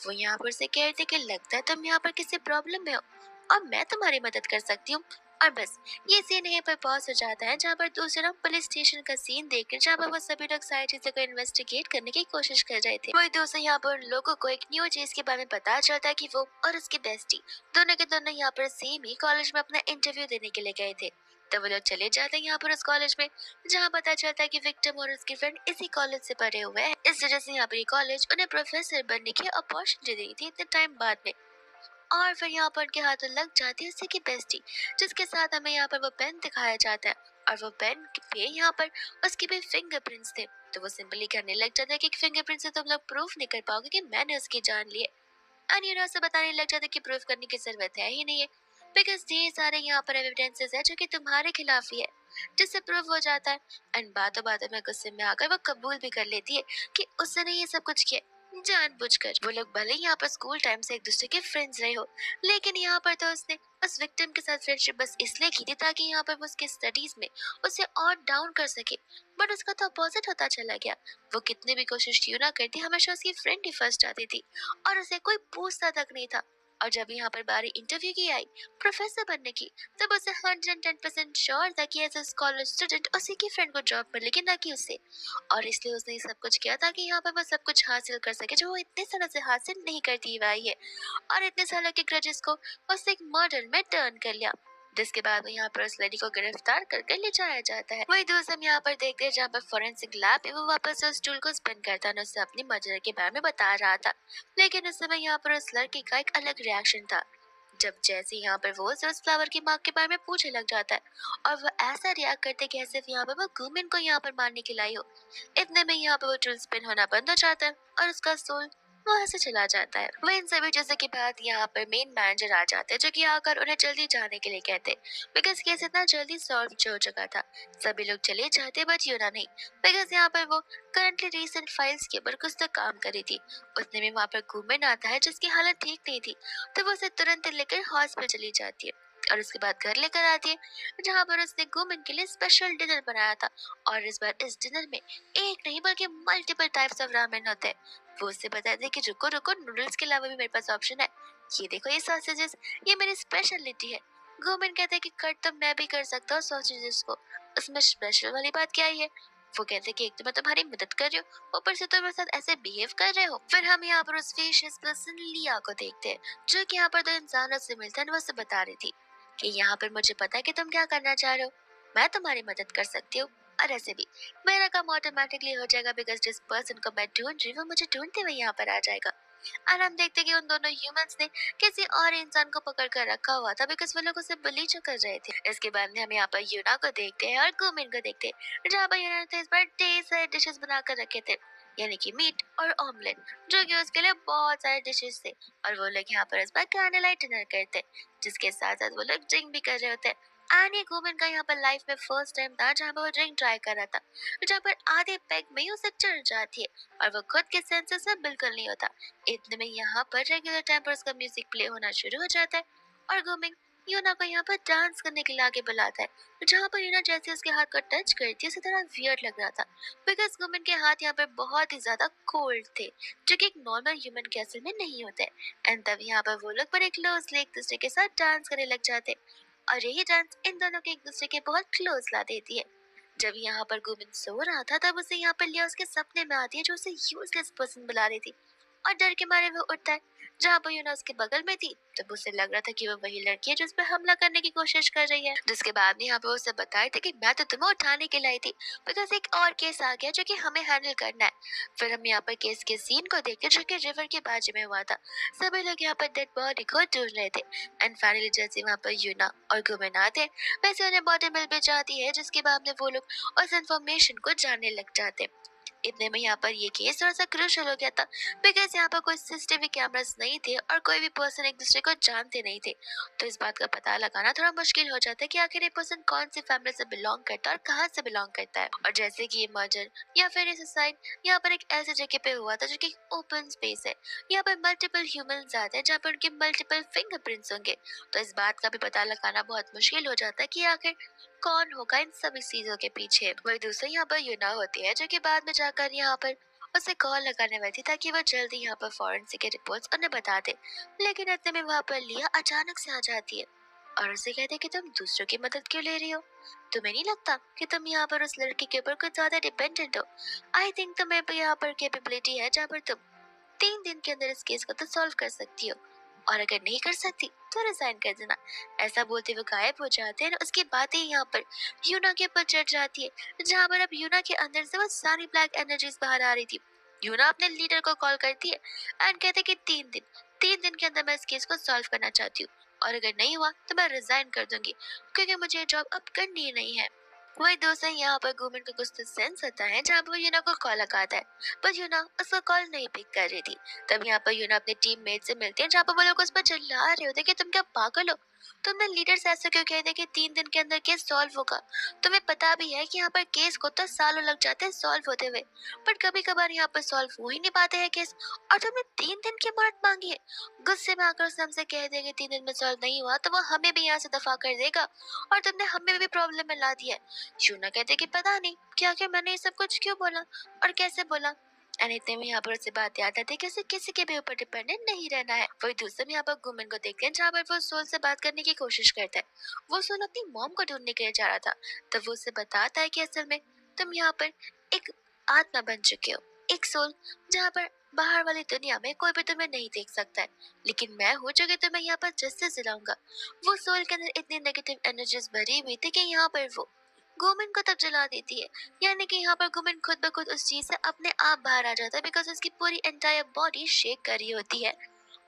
वो यहाँ पर से कहते कि लगता है तुम यहाँ पर किसी प्रॉब्लम में हो और मैं तुम्हारी मदद कर सकती हूँ। और बस ये सीन यहीं पर पॉज हो जाता है जहाँ पर दूसरा पुलिस स्टेशन का सीन देखकर जहाँ पर वो सभी लोग सारी चीजों को इन्वेस्टिगेट करने की कोशिश कर रहे थे। वही दूसरे यहाँ पर लोगों को एक न्यू चीज के बारे में पता चलता है कि वो और उसकी बेस्टी दोनों के दोनों यहाँ पर सेम ही कॉलेज में अपना इंटरव्यू देने के लिए गए थे। तो वो लोग चले जाते हैं यहाँ पर उस कॉलेज में जहाँ पता चलता है कि विक्टिम और उसकी फ्रेंड इसी कॉलेज से पढ़े हुए हैं। इस वजह से यहाँ पर ये कॉलेज उन्हें प्रोफेसर बनने की अपॉर्चुनिटी दी थी इतने टाइम बाद में। और फिर यहाँ पर उनके हाथों लग जाती है उसी की बेस्टी जिसके साथ हमें यहाँ पर वो पेन दिखाया जाता है और वो पेन पे यहाँ पर उसके भी फिंगरप्रिंट्स थे। तो वो सिंपली कहने लग जाता है कि फिंगरप्रिंट से तुम लोग प्रूफ नहीं कर पाओगे कि मैंने उसकी जान ली है। एंड से बताने लग जाता है कि प्रूफ करने की जरूरत है ही नहीं है बिकॉज ये सारे यहाँ पर एविडेंसेस है जो कि तुम्हारे खिलाफ ही है, जिससे प्रूफ हो जाता है। एंड बातों बातों में गुस्से में आकर वो कबूल भी कर लेती है कि उसने ये सब कुछ किया जानबूझकर। वो लोग भले ही यहाँ पर स्कूल टाइम से एक दूसरे के फ्रेंड्स रहे हो, लेकिन यहाँ पर तो उसने उस विक्टिम के साथ फ्रेंडशिप बस इसलिए की थी ताकि यहाँ पर वो उसके स्टडीज में उसे और डाउन कर सके। बट उसका तो अपोजिट होता चला गया। वो कितनी भी कोशिश क्यों ना करती हमेशा उसकी फ्रेंड ही फर्स्ट आती थी और उसे कोई पूछता तक नहीं था। और जब यहाँ पर बारी इंटरव्यू की आई प्रोफेसर बनने की, तब उसे 110% श्योर था कि एज ए स्कॉलर स्टूडेंट उसी की फ्रेंड को जॉब मिलेगी ना कि उसे। और इसलिए उसने ये सब कुछ किया ताकि यहाँ पर वो सब कुछ हासिल कर सके जो वो इतने सालों से हासिल नहीं करती हुई आई है। और इतने सालों के ग्रजेस को उसने एक मॉडल में टर्न कर लिया, जिसके बाद वो यहाँ पर उस लड़की को गिरफ्तार करके ले जाया जाता है। वही दोस्त हम यहाँ पर देखते हैं जहाँ पर फोरेंसिक लैब में वो वापस उस टूल को स्पिन करता है, उससे अपनी मर्डर के बारे में बता रहा था। लेकिन उस समय यहाँ पर उस लड़की का एक अलग रिएक्शन था जब जैसे यहाँ पर वो रोज फ्लावर की माँ के बारे में पूछने लग जाता है और वो ऐसा रिएक्ट करते कि ऐसे यहाँ पर वो गुमिन को यहाँ पर मारने के लाई हो। इतने में यहाँ पर वो टूल स्पिन होना बंद हो जाता है और उसका सोल वहां से चला जाता है। वह इन सभी चीजों के बाद यहाँ पर मेन मैनेजर आ जाते हैं जो कि आकर उन्हें जल्दी जाने के लिए कहते हैं बिकॉज केस इतना जल्दी सॉल्व हो चुका था। सभी लोग चले जाते बट यूना नहीं, बिकॉज यहाँ पर वो करंटली रीसेंट फाइल्स के ऊपर कुछ तो काम कर रही थी। उतने में वहाँ पर गुमिन आता है जिसकी हालत ठीक नहीं थी, तो वो उसे तुरंत लेकर हॉस्पिटल चली जाती है और उसके बाद घर लेकर आती है जहाँ पर उसने गुमिन के लिए स्पेशल डिनर बनाया था। और इस बार इस डिनर में एक नहीं बल्कि मल्टीपल टाइप्स ऑफ रामेन होते हैं। वो उससे बताते हैं कि रुको रुको, नूडल्स के अलावा भी मेरे पास ऑप्शन है, ये देखो ये सॉसेजेस, ये मेरी स्पेशलिटी है। गुमिन कहते हैं कि कट तो मैं भी कर सकता हूँ सॉसेजेस को, उसमें स्पेशल वाली बात क्या है। वो कहते हैं कि एक तो मैं तुम्हारी मदद कर रही हूँ ऊपर से तुम मेरे साथ ऐसे बिहेव कर रहे हो। फिर हम यहाँ पर उस फेशियस पर्सन लिया को देखते हैं जो कि यहाँ पर दो इंसानों से मिलता है। वो उसे बता रही थी कि यहाँ पर मुझे पता है कि तुम क्या करना चाह रहे हो, मैं तुम्हारी मदद कर सकती हूँ और ऐसे भी मेरा काम ऑटोमेटिकली हो जाएगा बिकॉज जिस पर्सन को मैं ढूंढ रही हूँ वो मुझे ढूंढते हुए यहाँ पर आ जाएगा। और हम देखते हैं कि उन दोनों ह्यूमंस ने किसी और इंसान को पकड़ कर रखा हुआ था बिकॉज वो लोग उसे बुली जो कर रहे थे। इसके बाद में हम यहाँ पर यूना को देखते हैं और गुमिन को देखते हैं जहाँ पर यूना ने इस बार ढेर सारे डिशेस बनाकर रखे थे, यानी कि मीट और ऑमलेट, जो कि उसके लिए बहुत सारे डिशेस थे। और वो लोग यहाँ पर इस बार कैंडल लाइट डिनर करते जिसके साथ साथ वो लोग ड्रिंक भी कर रहे होते। एंड ये गुमिन का यहाँ पर लाइफ में फर्स्ट टाइम था जहाँ पर वो ड्रिंक ट्राई कर रहा था, जहाँ पर आधे पैक में ही उसे चढ़ जाती है और वो खुद के सेंसेस में बिल्कुल नहीं होता। इतने में यहाँ पर रेगुलर टाइम पर उसका म्यूजिक प्ले होना शुरू हो जाता है और गुमिन यूना को यहाँ पर डांस करने के लिए आगे बुलाता है जहाँ पर यूना जैसे उसके हाथ को टच करती है उसे थोड़ा वियर्ड लग रहा था बिकॉज गुमिन के हाथ यहाँ पर बहुत ही ज्यादा कोल्ड थे जो कि एक नॉर्मल ह्यूमन के असल में नहीं होते। एंड तब यहाँ पर वो लोग बड़े क्लोजली एक दूसरे के साथ डांस करने लग जाते और यही डांस इन दोनों के एक दूसरे के बहुत क्लोज ला देती है। जब यहाँ पर गोविंद सो रहा था तब उसे यहाँ पर लिया उसके सपने में आती है जो उसे यूजलेस पर्सन बुला रही थी और डर के मारे वो उठता है जहाँ पर यूना उसके बगल में थी, तब उसे लग रहा था कि वो वही लड़की है जिस पर हमला करने की कोशिश कर रही है। जिसके बाद यहाँ पर उसे बताया था कि मैं तो तुम्हें उठाने के लाई थी, बिकॉज एक और केस आ गया जो कि हमें हैंडल करना है। फिर हम यहाँ पर केस के सीन को देखते जो कि रिवर के बाजू में हुआ था। सभी लोग यहाँ पर डेड बॉडी को ढूंढ रहे थे। एंड फाइनली जैसे वहाँ पर यूना और गुमेन आते हैं, वैसे उन्हें बॉडी मिल भी जाती है, जिसके बाद में वो लोग उस इन्फॉर्मेशन को जानने लग जाते हैं। इतने में यहाँ पर ये केस थोड़ा सा क्रूशियल हो गया था, बिकॉज यहाँ पर कोई सीसीटीवी कैमरास नहीं थे और कोई भी पर्सन एक दूसरे को जानते नहीं थे। तो इस बात का पता लगाना थोड़ा मुश्किल हो जाता है कि आखिर ये पर्सन कौन सी फैमिली से बिलोंग करता है और कहाँ से बिलोंग करता है। और जैसे कि ये मर्डर या फिर ये सुसाइड यहाँ पर एक ऐसी जगह पे हुआ था जो कि ओपन स्पेस है। यहाँ पर मल्टीपल ह्यूमंस आते हैं जहाँ पर उनके मल्टीपल फिंगरप्रिंट्स होंगे। तो इस बात का भी पता लगाना बहुत मुश्किल हो जाता है कि आखिर कौन होगा इन सभी चीजों के पीछे। वही दूसरी यहाँ पर यूना होती है जो कि बाद में जाकर यहाँ पर उसे कॉल लगाने वाली थी ताकि वो जल्दी यहाँ पर फॉरेंसिक के रिपोर्ट्स उन्हें बता दे। लेकिन इतने में वहाँ पर लिया अचानक से आ जाती है और उसे कहते हैं कि तुम दूसरों की मदद क्यों ले रही हो? तुम्हें नहीं लगता कि तुम यहाँ पर उस लड़की के ऊपर कुछ ज्यादा डिपेंडेंट हो? आई थिंक तुम्हें भी यहाँ पर कैपेबिलिटी है जहाँ पर तुम 3 दिन के अंदर इस केस को तो सॉल्व कर सकती हो, और अगर नहीं कर सकती तो रिजाइन कर देना। ऐसा बोलते हुए गायब हो जाते हैं। उसकी बातें यहाँ पर यूना के ऊपर चढ़ जाती है, जहाँ पर अब यूना के अंदर से वो सारी ब्लैक एनर्जीज बाहर आ रही थी। यूना अपने लीडर को कॉल करती है एंड कहते कि 3 दिन के अंदर मैं इस केस को सॉल्व करना चाहती हूँ, और अगर नहीं हुआ तो मैं रिजाइन कर दूंगी, क्योंकि मुझे जॉब अब करनी ही नहीं है। वही दोस्त यहाँ पर गुमिन को कुछ तो सेंस होता है, जहाँ पर यूना को कॉल लगाता है, पर यूना उसका कॉल नहीं पिक कर रही थी। तब यहाँ पर यूना अपने टीममेट से मिलते हैं, जहाँ पर वो लोग उस पर चिल्ला रहे होते कि तुम क्या पागल हो? तुमने लीडर से ऐसे क्यों कहते कि 3 दिन के अंदर केस सॉल्व होगा? तुम्हें पता भी है कि यहाँ पर केस को तो सालों लग जाते हैं सॉल्व होते हुए, बट कभी कभार यहाँ पर सॉल्व हो ही नहीं पाते हैं केस, और तुमने 3 दिन की मोहलत मांगी है। गुस्से में आकर उसने हमसे कह दिया कि 3 दिन में सॉल्व नहीं हुआ तो वो हमें भी यहाँ से दफा कर देगा, और तुमने हमें भी प्रॉब्लम में ला दिया है। यूना कहते कि पता नहीं क्या क्या मैंने ये सब कुछ क्यों बोला और कैसे बोला। एंड इतने में यहाँ पर उसे बात याद आती है कि उसे किसी के भी ऊपर डिपेंडेंट नहीं रहना है। वही दूसरे में यहाँ पर गुमन को देखते हैं, जहाँ पर वो सोल से बात करने की कोशिश करता है। वो सोल अपनी मॉम को ढूंढने के लिए जा रहा था, तब वो उसे बताता है कि असल में तुम यहाँ पर एक आत्मा बन चुके हो, एक सोल, जहाँ पर बाहर वाली दुनिया में कोई भी तुम्हें नहीं देख सकता है, लेकिन मैं हूँ जो कि तुम्हें यहाँ पर जस्टिस दिलाऊंगा। वो सोल के अंदर इतनी नेगेटिव एनर्जीज भरी हुई थी कि यहाँ पर वो गुमिन को तब जला देती है। यानी कि यहाँ पर गुमिन खुद ब खुद उस चीज से अपने आप बाहर आ जाता है, बिकॉज उसकी पूरी एंटायर बॉडी शेक कर रही होती है,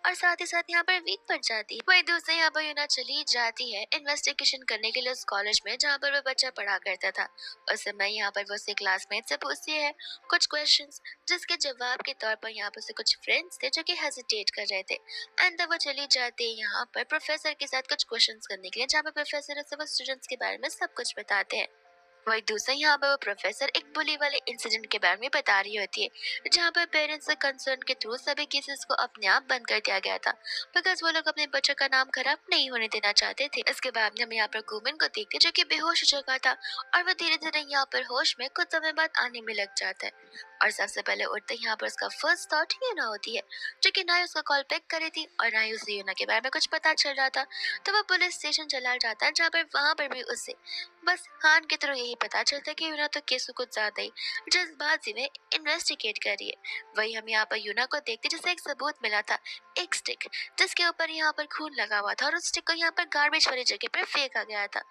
और साथ ही साथ यहाँ पर वीक पड़ जाती है। वही दूसरे यहाँ पर यूना चली जाती है इन्वेस्टिगेशन करने के लिए उस कॉलेज में जहाँ पर वो बच्चा पढ़ा करता था। उस समय यहाँ पर वो उसके क्लासमेट से पूछती है कुछ क्वेश्चंस, जिसके जवाब के तौर पर यहाँ पर उसके कुछ फ्रेंड्स थे जो कि हेजिटेट कर रहे थे। एंड तब वो चली जाती है यहाँ पर प्रोफेसर के साथ कुछ क्वेश्चंस करने के लिए, जहाँ पर प्रोफेसर उसे वो स्टूडेंट्स के बारे में सब कुछ बताते हैं। वही दूसरा यहाँ पर वो प्रोफेसर एक बुली वाले इंसिडेंट के बारे में बता रही होती है, जहाँ पर पेरेंट्स से कंसर्न के थ्रू सभी केसेस को अपने आप बंद कर दिया गया था, बिकॉज वो लोग अपने बच्चों का नाम खराब नहीं होने देना चाहते थे। इसके बाद में हम यहाँ पर गुमिन को देखते जो कि बेहोश हो चुका था, और वो धीरे धीरे यहाँ पर होश में कुछ समय बाद आने में लग जाता है। और सबसे पहले उठते यहाँ पर उसका फर्स्ट थॉट यूना होती है, जो कि ना ही उसका कॉल पिक करी थी और ना ही उसे यूना के बारे में कुछ पता चल रहा था। तो वो पुलिस स्टेशन चला जाता है, जहाँ पर वहाँ पर भी उसे बस हान के थ्रू यही पता चलता है कि यूना तो केस को कुछ ज्यादा ही जल्दबाजी में इन्वेस्टिगेट कर रही है। वही हम यहाँ पर यूना को देखते जिसे एक सबूत मिला था, एक स्टिक, जिसके ऊपर यहाँ पर खून लगा हुआ था, और उस स्टिक को यहाँ पर गार्बेज वाली जगह पर फेंका गया था।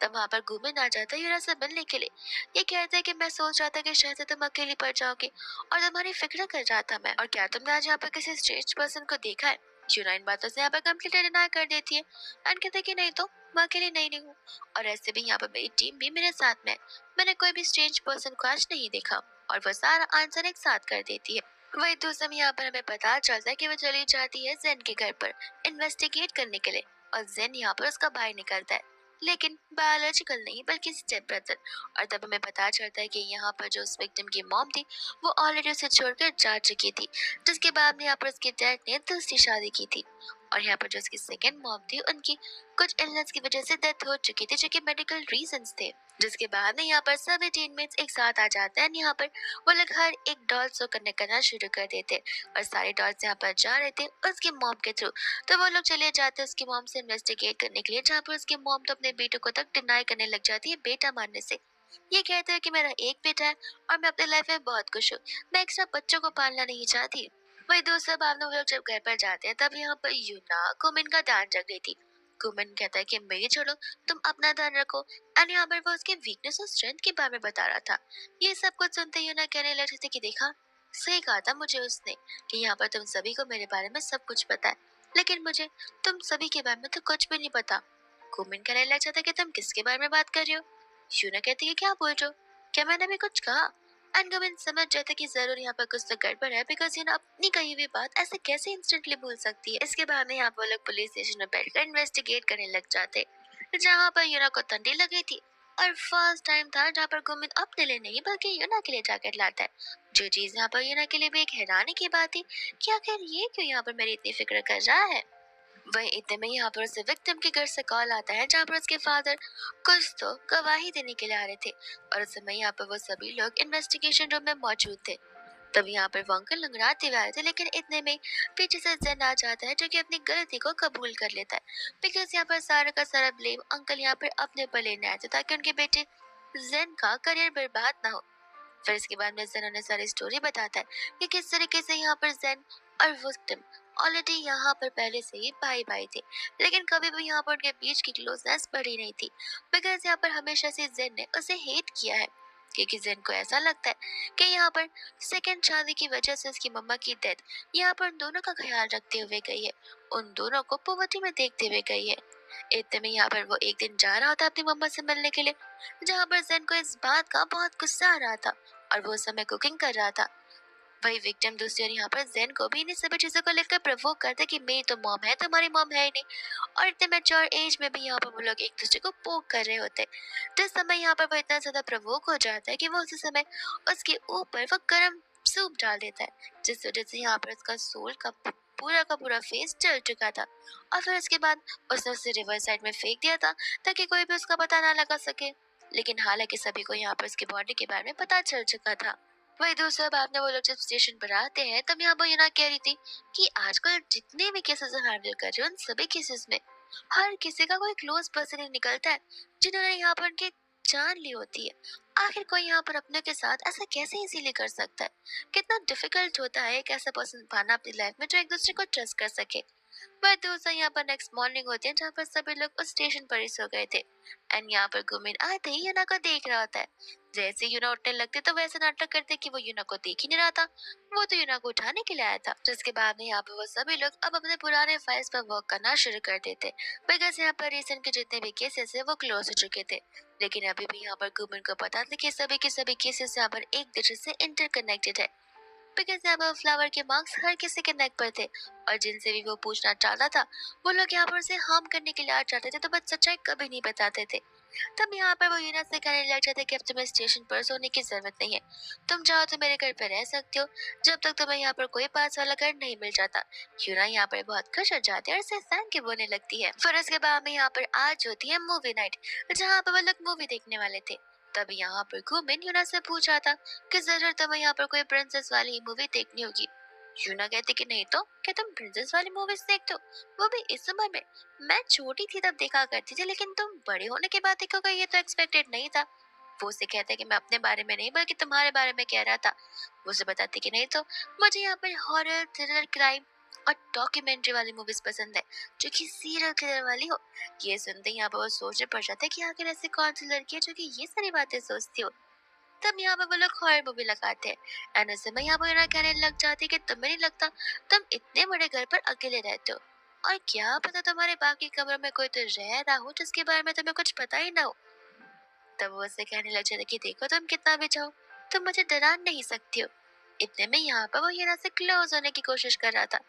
तब वहाँ पर गुमिन आ जाता है यूना से मिलने के लिए। ये कहता है कि मैं सोच रहा था कि शायद से तुम अकेली पड़ जाओगे, और तुम्हारी फिक्र कर रहा था मैं, और क्या तुमने आज यहाँ पर किसी स्ट्रेंज पर्सन को देखा है? यूना इन बातों से यहाँ पर कम्प्लीटली डिनाई कर देती है एंड कहते हैं कि नहीं तो मैं अकेली नहीं हूँ, और ऐसे भी यहाँ पर मेरी टीम भी मेरे साथ में है। मैंने कोई भी स्ट्रेंज पर्सन को आज नहीं देखा, और वो सारा आंसर एक साथ कर देती है। वही दूसरे में यहाँ पर हमें पता चलता है कि वो चली जाती है जेन के घर पर इन्वेस्टिगेट करने के लिए, और जेन यहाँ पर उसका भाई निकलता है, लेकिन बायोलॉजिकल नहीं बल्कि स्टेप ब्रदर। और तब हमें पता चलता है कि यहाँ पर जो उस विक्टिम की मॉम थी वो ऑलरेडी उसे छोड़कर जा चुकी थी, जिसके बाद में यहाँ पर उसके डैड ने दूसरी शादी की थी। और यहाँ पर जो उसकी सेकंड मॉम थी उनकी कुछ इलनेस की वजह से डेथ हो चुकी थी, जो कि मेडिकल रीजंस थे। जिसके बाद में यहाँ पर सभी टीममेट्स एक साथ आ जाते हैं। यहाँ पर वो लोग हर एक डॉल को कनेक्ट करना शुरू कर देते, और सारे डॉल्स यहाँ पर जा रहे थे उसकी मॉम के थ्रू। तो वो लोग चले जाते हैं उसकी मॉम से इन्वेस्टिगेट करने के लिए, जहाँ पर उसकी मॉम तो अपने बेटों को तक डिनाई करने लग जाती है बेटा मानने से। ये कहते हैं कि मेरा एक बेटा है और मैं अपनी लाइफ में बहुत खुश हूँ, मैं एक्स्ट्रा बच्चों को पालना नहीं चाहती। वही दूसरा बार वो लोग जब घर पर जाते हैं तब यहाँ पर यूना कुमिन का ध्यान रख रही थी। कुमिन कहता है कि मेरी छोड़ो, तुम अपना ध्यान रखो। एंड यहाँ पर वो उसके वीकनेस और स्ट्रेंथ के बारे में बता रहा था। ये सब कुछ सुनते यूना कहने लगे थे कि देखा, सही कहा था मुझे उसने कि यहाँ पर तुम सभी को मेरे बारे में सब कुछ पता है, लेकिन मुझे तुम सभी के बारे में तो कुछ भी नहीं पता। कुमिन कहने लग जाता है कि तुम किसके बारे में बात कर रहे हो। यूना कहती है क्या बोल रहे हो, क्या मैंने भी कुछ कहा। एंड गोविंद समझ जाता कि जरूर यहाँ पर कुछ तो गड़बड़ है, बिकॉज ना अपनी कही हुई बात ऐसे कैसे इंस्टेंटली भूल सकती है। इसके बाद में यहाँ पर लोग पुलिस स्टेशन में बैठकर इन्वेस्टिगेट करने लग जाते, जहाँ पर यूना को ठंडी लगी थी। और फर्स्ट टाइम था जहाँ पर गोविंद अपने लिए नहीं बल्कि यूना के लिए जैकेट लाता है। जो चीज यहाँ पर यूना के लिए भी एक हैरानी की बात थी कि आखिर ये क्यों यहाँ पर मेरी इतनी फिक्र कर रहा है। वही इतने में यहाँ पर उसे विक्टिम के घर से कॉल आता है, जहाँ पर उसके फादर कुछ तो गवाही देने के लिए आ रहे थे। और उस समय यहाँ पर वो सभी लोग इन्वेस्टिगेशन रूम में मौजूद थे। तब यहाँ पर वो अंकल लंगड़ाते हुए आए थे, लेकिन इतने में पीछे से जेन आ जाता है, जो कि अपनी गलती को कबूल कर लेता है। बिकॉज यहाँ पर सारा का सारा ब्लेम अंकल यहाँ पर अपने ऊपर लेने आए थे, ताकि उनके बेटे जेन का करियर बर्बाद ना हो। फिर इसके बाद में जेन उन्हें सारी स्टोरी बताता है कि किस तरीके से यहाँ पर जेन और विक्टिम ऑलरेडी यहाँ पर पहले से ही भाई भाई थे, लेकिन कभी भी यहाँ पर उनके बीच की क्लोजनेस बढ़ी नहीं थी। बिकॉज यहाँ पर हमेशा से जेन ने उसे हेट किया है, क्योंकि जेन को ऐसा लगता है कि यहाँ पर सेकंड शादी की वजह से उसकी मम्मा की डेथ यहाँ पर उन दोनों का ख्याल रखते हुए गई है, उन दोनों को पोवर्टी में देखते हुए गई है। इतने में यहाँ पर वो एक दिन जा रहा था अपनी मम्मा से मिलने के लिए, जहाँ पर जेन को इस बात का बहुत गुस्सा आ रहा था और वो उस समय कुकिंग कर रहा था। वही विक्टिम दूसरी ओर यहाँ पर जेन को भी इन सभी चीजों को लेकर प्रोवोक करता है कि मेरी तो मॉम है, तुम्हारी मॉम है ही नहीं। और इतने मैच्योर एज में भी यहाँ पर वो लोग एक दूसरे को पोक कर रहे होते। जिस समय यहाँ पर वो इतना ज्यादा प्रोवोक हो जाता है कि वो उसी समय उसके ऊपर वो गर्म सूप डाल देता है, जिस वजह से यहाँ पर उसका सोल का पूरा फेस जल चुका था। और फिर उसके बाद उसने उसे रिवर साइड में फेंक दिया था, ताकि कोई भी उसका पता ना लगा सके। लेकिन हालांकि सभी को यहाँ पर उसकी बॉडी के बारे में पता चल चुका था। वही दूसरा बात में वो लोग जब स्टेशन पर आते हैं, तब यहाँ पर यूना कह रही थी कि आजकल जितने भी केसेस हैंडल कर रहे हो, उन सभी केसेस में हर किसी का कोई क्लोज पर्सन ही निकलता है, जिन्होंने यहाँ पर उनकी जान ली होती है। आखिर कोई यहाँ पर अपने के साथ ऐसा कैसे इजीली कर सकता है। कितना डिफिकल्ट होता है एक ऐसा पर्सन पाना अपनी लाइफ में जो एक दूसरे को ट्रस्ट कर सके। वह दूसरा यहाँ पर नेक्स्ट मॉर्निंग होती है, जहाँ पर सभी लोग उस स्टेशन पर ही सो गए थे। एंड यहाँ पर गुमिन आते ही यूना को देख रहा होता है। जैसे यूना उठने लगते तो वैसे नाटक करते कि वो यूना को देख ही नहीं रहा था, वो तो यूना को उठाने के लिए आया था। जिसके बाद में यहाँ पर वो सभी लोग अब अपने पुराने फाइल्स पर वर्क करना शुरू कर देते, बिकॉज यहाँ पर रिसेंट के जितने भी केसेस है वो क्लोज हो चुके थे। लेकिन अभी भी यहाँ पर गुमिन को पता था कि सभी के सभी केसेस यहाँ पर एक दूसरे से इंटरकनेक्टेड है, बिकॉज यहाँ पर फ्लावर के मार्क्स हर किसी के नेक पर थे। और जिनसे भी वो पूछना चाहता था, वो लोग यहाँ पर उसे हार्म करने के लिए आ जाते थे, तो बस सच्चाई कभी नहीं बताते थे। तब यहाँ पर वो यूना से कहने लग जाते कि अब तुम्हें स्टेशन पर सोने की जरूरत नहीं है, तुम चाहो तो मेरे घर पर रह सकते हो, जब तक तुम्हें यहाँ पर कोई पास वाला घर नहीं मिल जाता। यूना यहाँ पर बहुत खुश हो जाती है और उसे थैंक यू बोलने लगती है। फिर उसके बाद में यहाँ पर आज होती है मूवी नाइट, जहाँ पर वो लोग मूवी देखने वाले थे। तब यहाँ पर गुमिन यूना से पूछा था कि जरूर तुम्हें यहाँ पर कोई प्रिंसेस वाली मूवी देखनी होगी। यूना कहती कि नहीं तो, क्या तुम प्रिंसेस वाली मूवीज देखते हो, वो भी इस उम्र में। मैं छोटी थी तब देखा करती थी, लेकिन तुम बड़े होने के बाद देखोगे ये तो एक्सपेक्टेड नहीं था। वो उसे कहता है कि मैं अपने बारे में नहीं बल्कि तुम्हारे बारे में कह रहा था। वो उसे बताती कि नहीं तो, मुझे यहाँ पर हॉरर, थ्रिलर, क्राइम और डॉक्यूमेंट्री वाली मूवीज पसंद है, जो कि सीरियल किलर वाली हो। ये सुनते ही यहाँ पर वो सोचने पड़ जाता है कि आखिर ऐसी कौन सी लड़की है जो कि ये सारी बातें सोचती हो। तब यहाँ पे वो लोग हॉरर मूवी लगाते हैं। एंड उस समय यहाँ पर यूना कहने लग जाती है कि तुम्हें नहीं लगता तुम इतने बड़े घर पर अकेले रहते हो, और क्या पता तुम्हारे बाकी कमरों में कोई तो रह रहा हो जिसके बारे में तुम्हें कुछ पता ही ना हो। तब वो उससे कहने लग जाता है कि देखो तुम कितना भी चाहो, तुम मुझे डरा नहीं सकती हो। इतने में यहाँ पर वो यूना से क्लोज होने की कोशिश कर रहा था,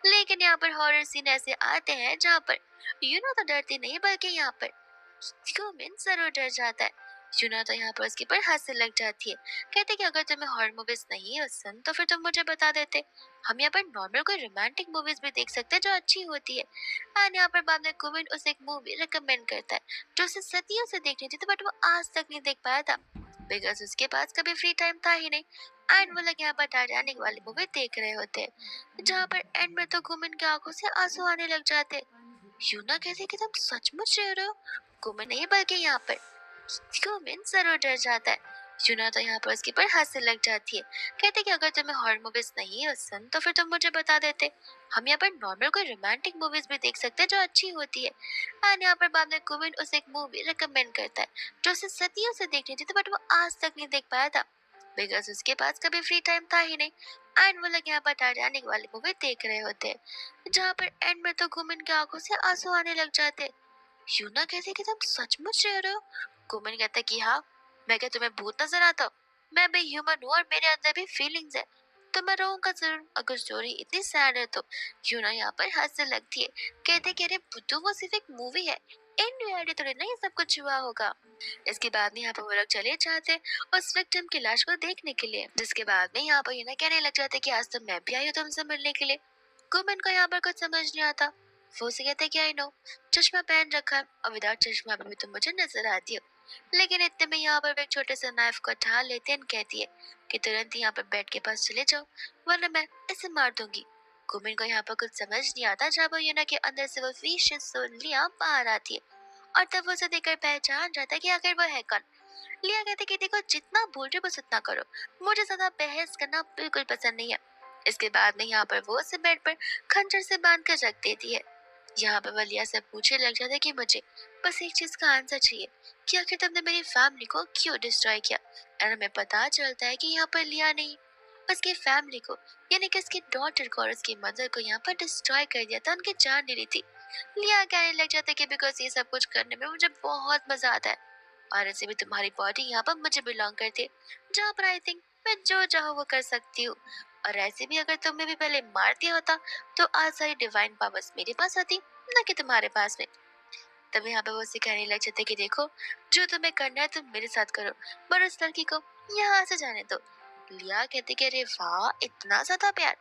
लेकिन यहाँ पर हॉरर सीन ऐसे आते हैं जहाँ पर यूना तो डरती नहीं, बल्कि यहाँ पर ह्यूमन जरूर डर जाता है। यूना तो यहाँ पर उसके पर हंसने लग जाती है, कहते कि अगर तुम्हें हॉरर मूवीज नहीं पसंद तो फिर तुम मुझे बता देते, हम यहाँ पर नॉर्मल कोई रोमांटिक मूवीज भी देख सकते हैं जो अच्छी होती है। और यहाँ पर बाद में कुमिन उसे एक मूवी रिकमेंड करता है, जो उसे सदियों से देखनी थी, बट वो आज तक नहीं देख पाया था, बिकॉज उसके पास कभी फ्री टाइम था ही नहीं। एंड वो लोग यहाँ पर टाइटैनिक वाली मूवी देख रहे होते हैं, जहाँ पर एंड में तो कुमिन की आंखों से आंसू आने लग जाते। यूना कहती कि तुम सचमुच रह रहे हो। कुमिन नहीं बल्कि यहाँ पर कुमिन जरूर डर जाता है। यूना तो यहाँ पर उसके ऊपर हंसने लग जाती है। कहते कि अगर तुम्हें हॉरर मूवीज नहीं पसंद तो फिर तुम मुझे बता देते, हम यहाँ पर नॉर्मल कोई रोमांटिक मूवीज भी देख सकते हैं जो अच्छी होती है। एंड यहाँ पर बाद में कुमिन उसे एक मूवी रिकमेंड करता है जो उसे सदियों से देखनी थी, बट वो आज तक नहीं देख पाया था बिकॉज उसके पास कभी फ्री टाइम था ही नहीं। एंड वो लोग यहाँ पर टाइटैनिक वाली मूवी देख रहे होते हैं जहाँ पर एंड में तो कुमिन की आंखों से आंसू आने लग जाते हैं। यूना कहते कि तुम सचमुच रह रहे हो। कुमिन कहता है कि हाँ, मैं क्या तुम्हें भूत नजर आता हूँ? मैं भी ह्यूमन हूँ और मेरे अंदर भी फीलिंग्स है, तो मैं रोऊंगा जरूर अगर स्टोरी इतनी सैड है तो। यूना यहाँ पर हंसने लगती है। कहते कि अरे बुद्धू, वो सिर्फ एक मूवी है, इन रियलिटी थोड़ी ना ये सब कुछ हुआ होगा। इसके बाद में यहाँ पर वो लोग चले जाते हैं उस विक्टिम की लाश को देखने के लिए, जिसके बाद में यहाँ पर यूना कहने लग जाते कि आज तो मैं भी आई हूँ तुमसे मिलने के लिए। कुमिन को यहाँ पर कुछ समझ नहीं आता। वो उसे कहते कि आई नो, चश्मा पहन रखा है और विदाउट चश्मा भी तुम मुझे नजर आती हो। लेकिन इतने में यहाँ पर वो एक छोटे से नाइफ को उठा लेते हैं, कहती है कि तुरंत यहाँ पर बेड के पास चले जाओ वरना मैं इसे मार दूंगी। कुमिन को यहाँ पर कुछ समझ नहीं आता जब वो यूना के अंदर से वो विशियस सोल लिया बाहर आती है और तब वो उसे देखकर पहचान जाता है कि आखिर वो है कौन। लिया कहते कि देखो, जितना बोल रहे हो बस उतना करो, मुझे ज्यादा बहस करना बिल्कुल पसंद नहीं है। इसके बाद में यहाँ पर वो उसे बेड पर खंजर से बांध कर रख देती है। यहाँ पर वलिया से पूछने लग जाता है कि मुझे बस एक चीज का आंसर चाहिए कि आखिर तुमने मेरी फैमिली को क्यों डिस्ट्रॉय किया। और हमें पता चलता है कि यहाँ पर लिया नहीं, उसकी फैमिली को यानी कि उसकी डॉटर को और उसकी मदर को यहाँ पर डिस्ट्रॉय कर दिया था, उनकी जान नहीं रही थी। लिया कहने लग जाता है कि बिकॉज ये सब कुछ करने में मुझे बहुत मजा आता है और ऐसे भी तुम्हारी बॉडी यहाँ पर मुझे बिलोंग करती है, जहाँ पर आई थिंक मैं जो चाहूँ वो कर सकती हूँ। और ऐसे भी अगर तुमने भी पहले मार दिया होता तो आज सारी डिवाइन पावर्स मेरे पास आती, ना कि तुम्हारे पास में। तब यहाँ पे वो सिखाने लग जाते कि देखो, जो तुम्हें करना है तुम मेरे साथ करो, पर उस लड़की को यहाँ से जाने दो। लिया कहते कि अरे वाह, इतना ज्यादा प्यार।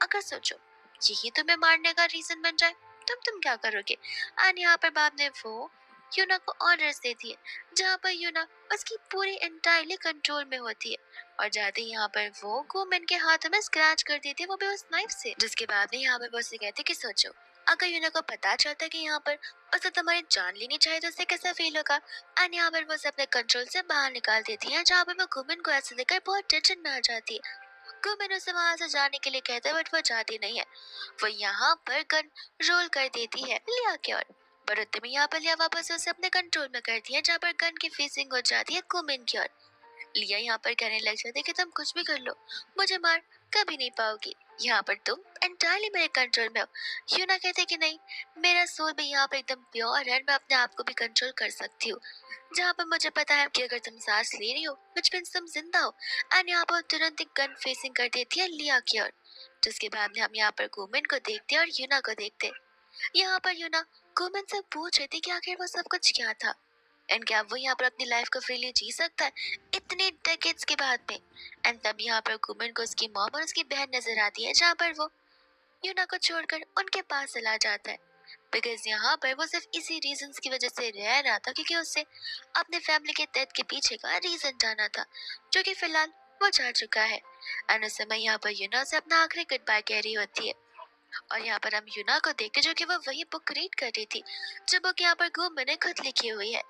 अगर सोचो यही तुम्हें मारने का रीजन बन जाए तब तुम क्या करोगे। एंड यहाँ पर बाद में वो यूना को ऑर्डर्स देती है जहाँ पर यूना उसकी पूरी एंटायरली कंट्रोल में होती है और जाते ही यहाँ पर वो गुमेन के हाथों में स्क्रैच कर देती है, वो भी उस नाइफ से। जिसके बाद में यहाँ पर वो उसे कहते कि सोचो, अगर यूना को पता चलता कि यहाँ पर उसे तुम्हारी जान लेनी चाहिए तो उसे कैसा फील होगा। एंड यहाँ पर वो उसे अपने कंट्रोल से बाहर निकाल देती है जहाँ पर वो गुमेन को ऐसे देखकर बहुत टेंशन में आ जाती है। गुमेन उसे वहां से जाने के लिए कहता है बट वो जाती नहीं है। वो यहाँ पर गन रोल कर देती है लिया की ओर, पर उतने में यहाँ पर लिया वापस उसे अपने कंट्रोल में करती है जहाँ पर गन की फेसिंग हो जाती है गुमेन की ओर। लिया यहाँ पर कहने लग जाती है कि तुम कुछ भी कर लो, मुझे मार कभी नहीं पाओगी, यहाँ पर तुम एंटायरली मेरे कंट्रोल में हो। यूना कहते कि नहीं, मेरा सोल भी यहाँ पर एकदम प्योर है, मैं अपने आप को भी कंट्रोल कर सकती हूँ। जहाँ पर मुझे पता है कि अगर तुम सांस ले रही हो which means तुम जिंदा हो। एंड यहाँ पर तुरंत एक गन फेसिंग कर देती है लिया की ओर। जिसके बाद में हम यहाँ पर गुमेन को देखते हैं और यूना को देखते हैं। यहाँ पर यूना गुमेन से पूछ रही थी कि आखिर वो सब कुछ क्या था एंड क्या वो यहाँ पर अपनी लाइफ को फ्रीली जी सकता है इतने डेकेड्स के बाद में। एंड तब यहाँ पर गुमेन को उसकी मॉम और उसकी बहन नजर आती है जहाँ पर वो यूना को छोड़कर उनके पास चला जाता है बिकॉज यहाँ पर वो सिर्फ इसी रीजंस की वजह से रह रहा था क्योंकि उसे अपने फैमिली के डेथ के पीछे का रीजन जाना था, जो कि फिलहाल वो जा चुका है। एंड उस समय यहाँ पर यूना से अपना आखिरी गुड बाय कह रही होती है और यहाँ पर हम यूना को देखते जो कि वो वही बुक रीड कर रही थी जो बुक यहाँ पर गुमन ने खुद लिखी हुई है,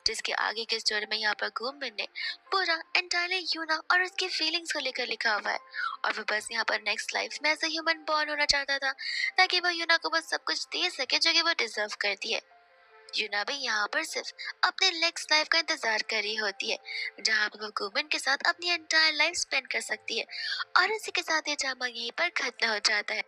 जिसके आगे की स्टोरी में यहाँ पर गुमन ने पूरा एंटायरली यूना और उसकी फीलिंग्स को लेकर लिखा हुआ है और वो बस यहाँ पर नेक्स्ट लाइफ में एज अ ह्यूमन बॉर्न होना चाहता था ताकि वो यूना को बस सब कुछ दे सके जो कि वो डिजर्व करती है। यूना भी यहाँ पर सिर्फ अपने नेक्स्ट लाइफ का इंतजार कर रही होती है जहाँ पर वो गुमन के साथ अपनी एंटायर लाइफ स्पेंड कर सकती है। और इसी के साथ ये ड्रामा यहीं पर खत्म हो जाता है।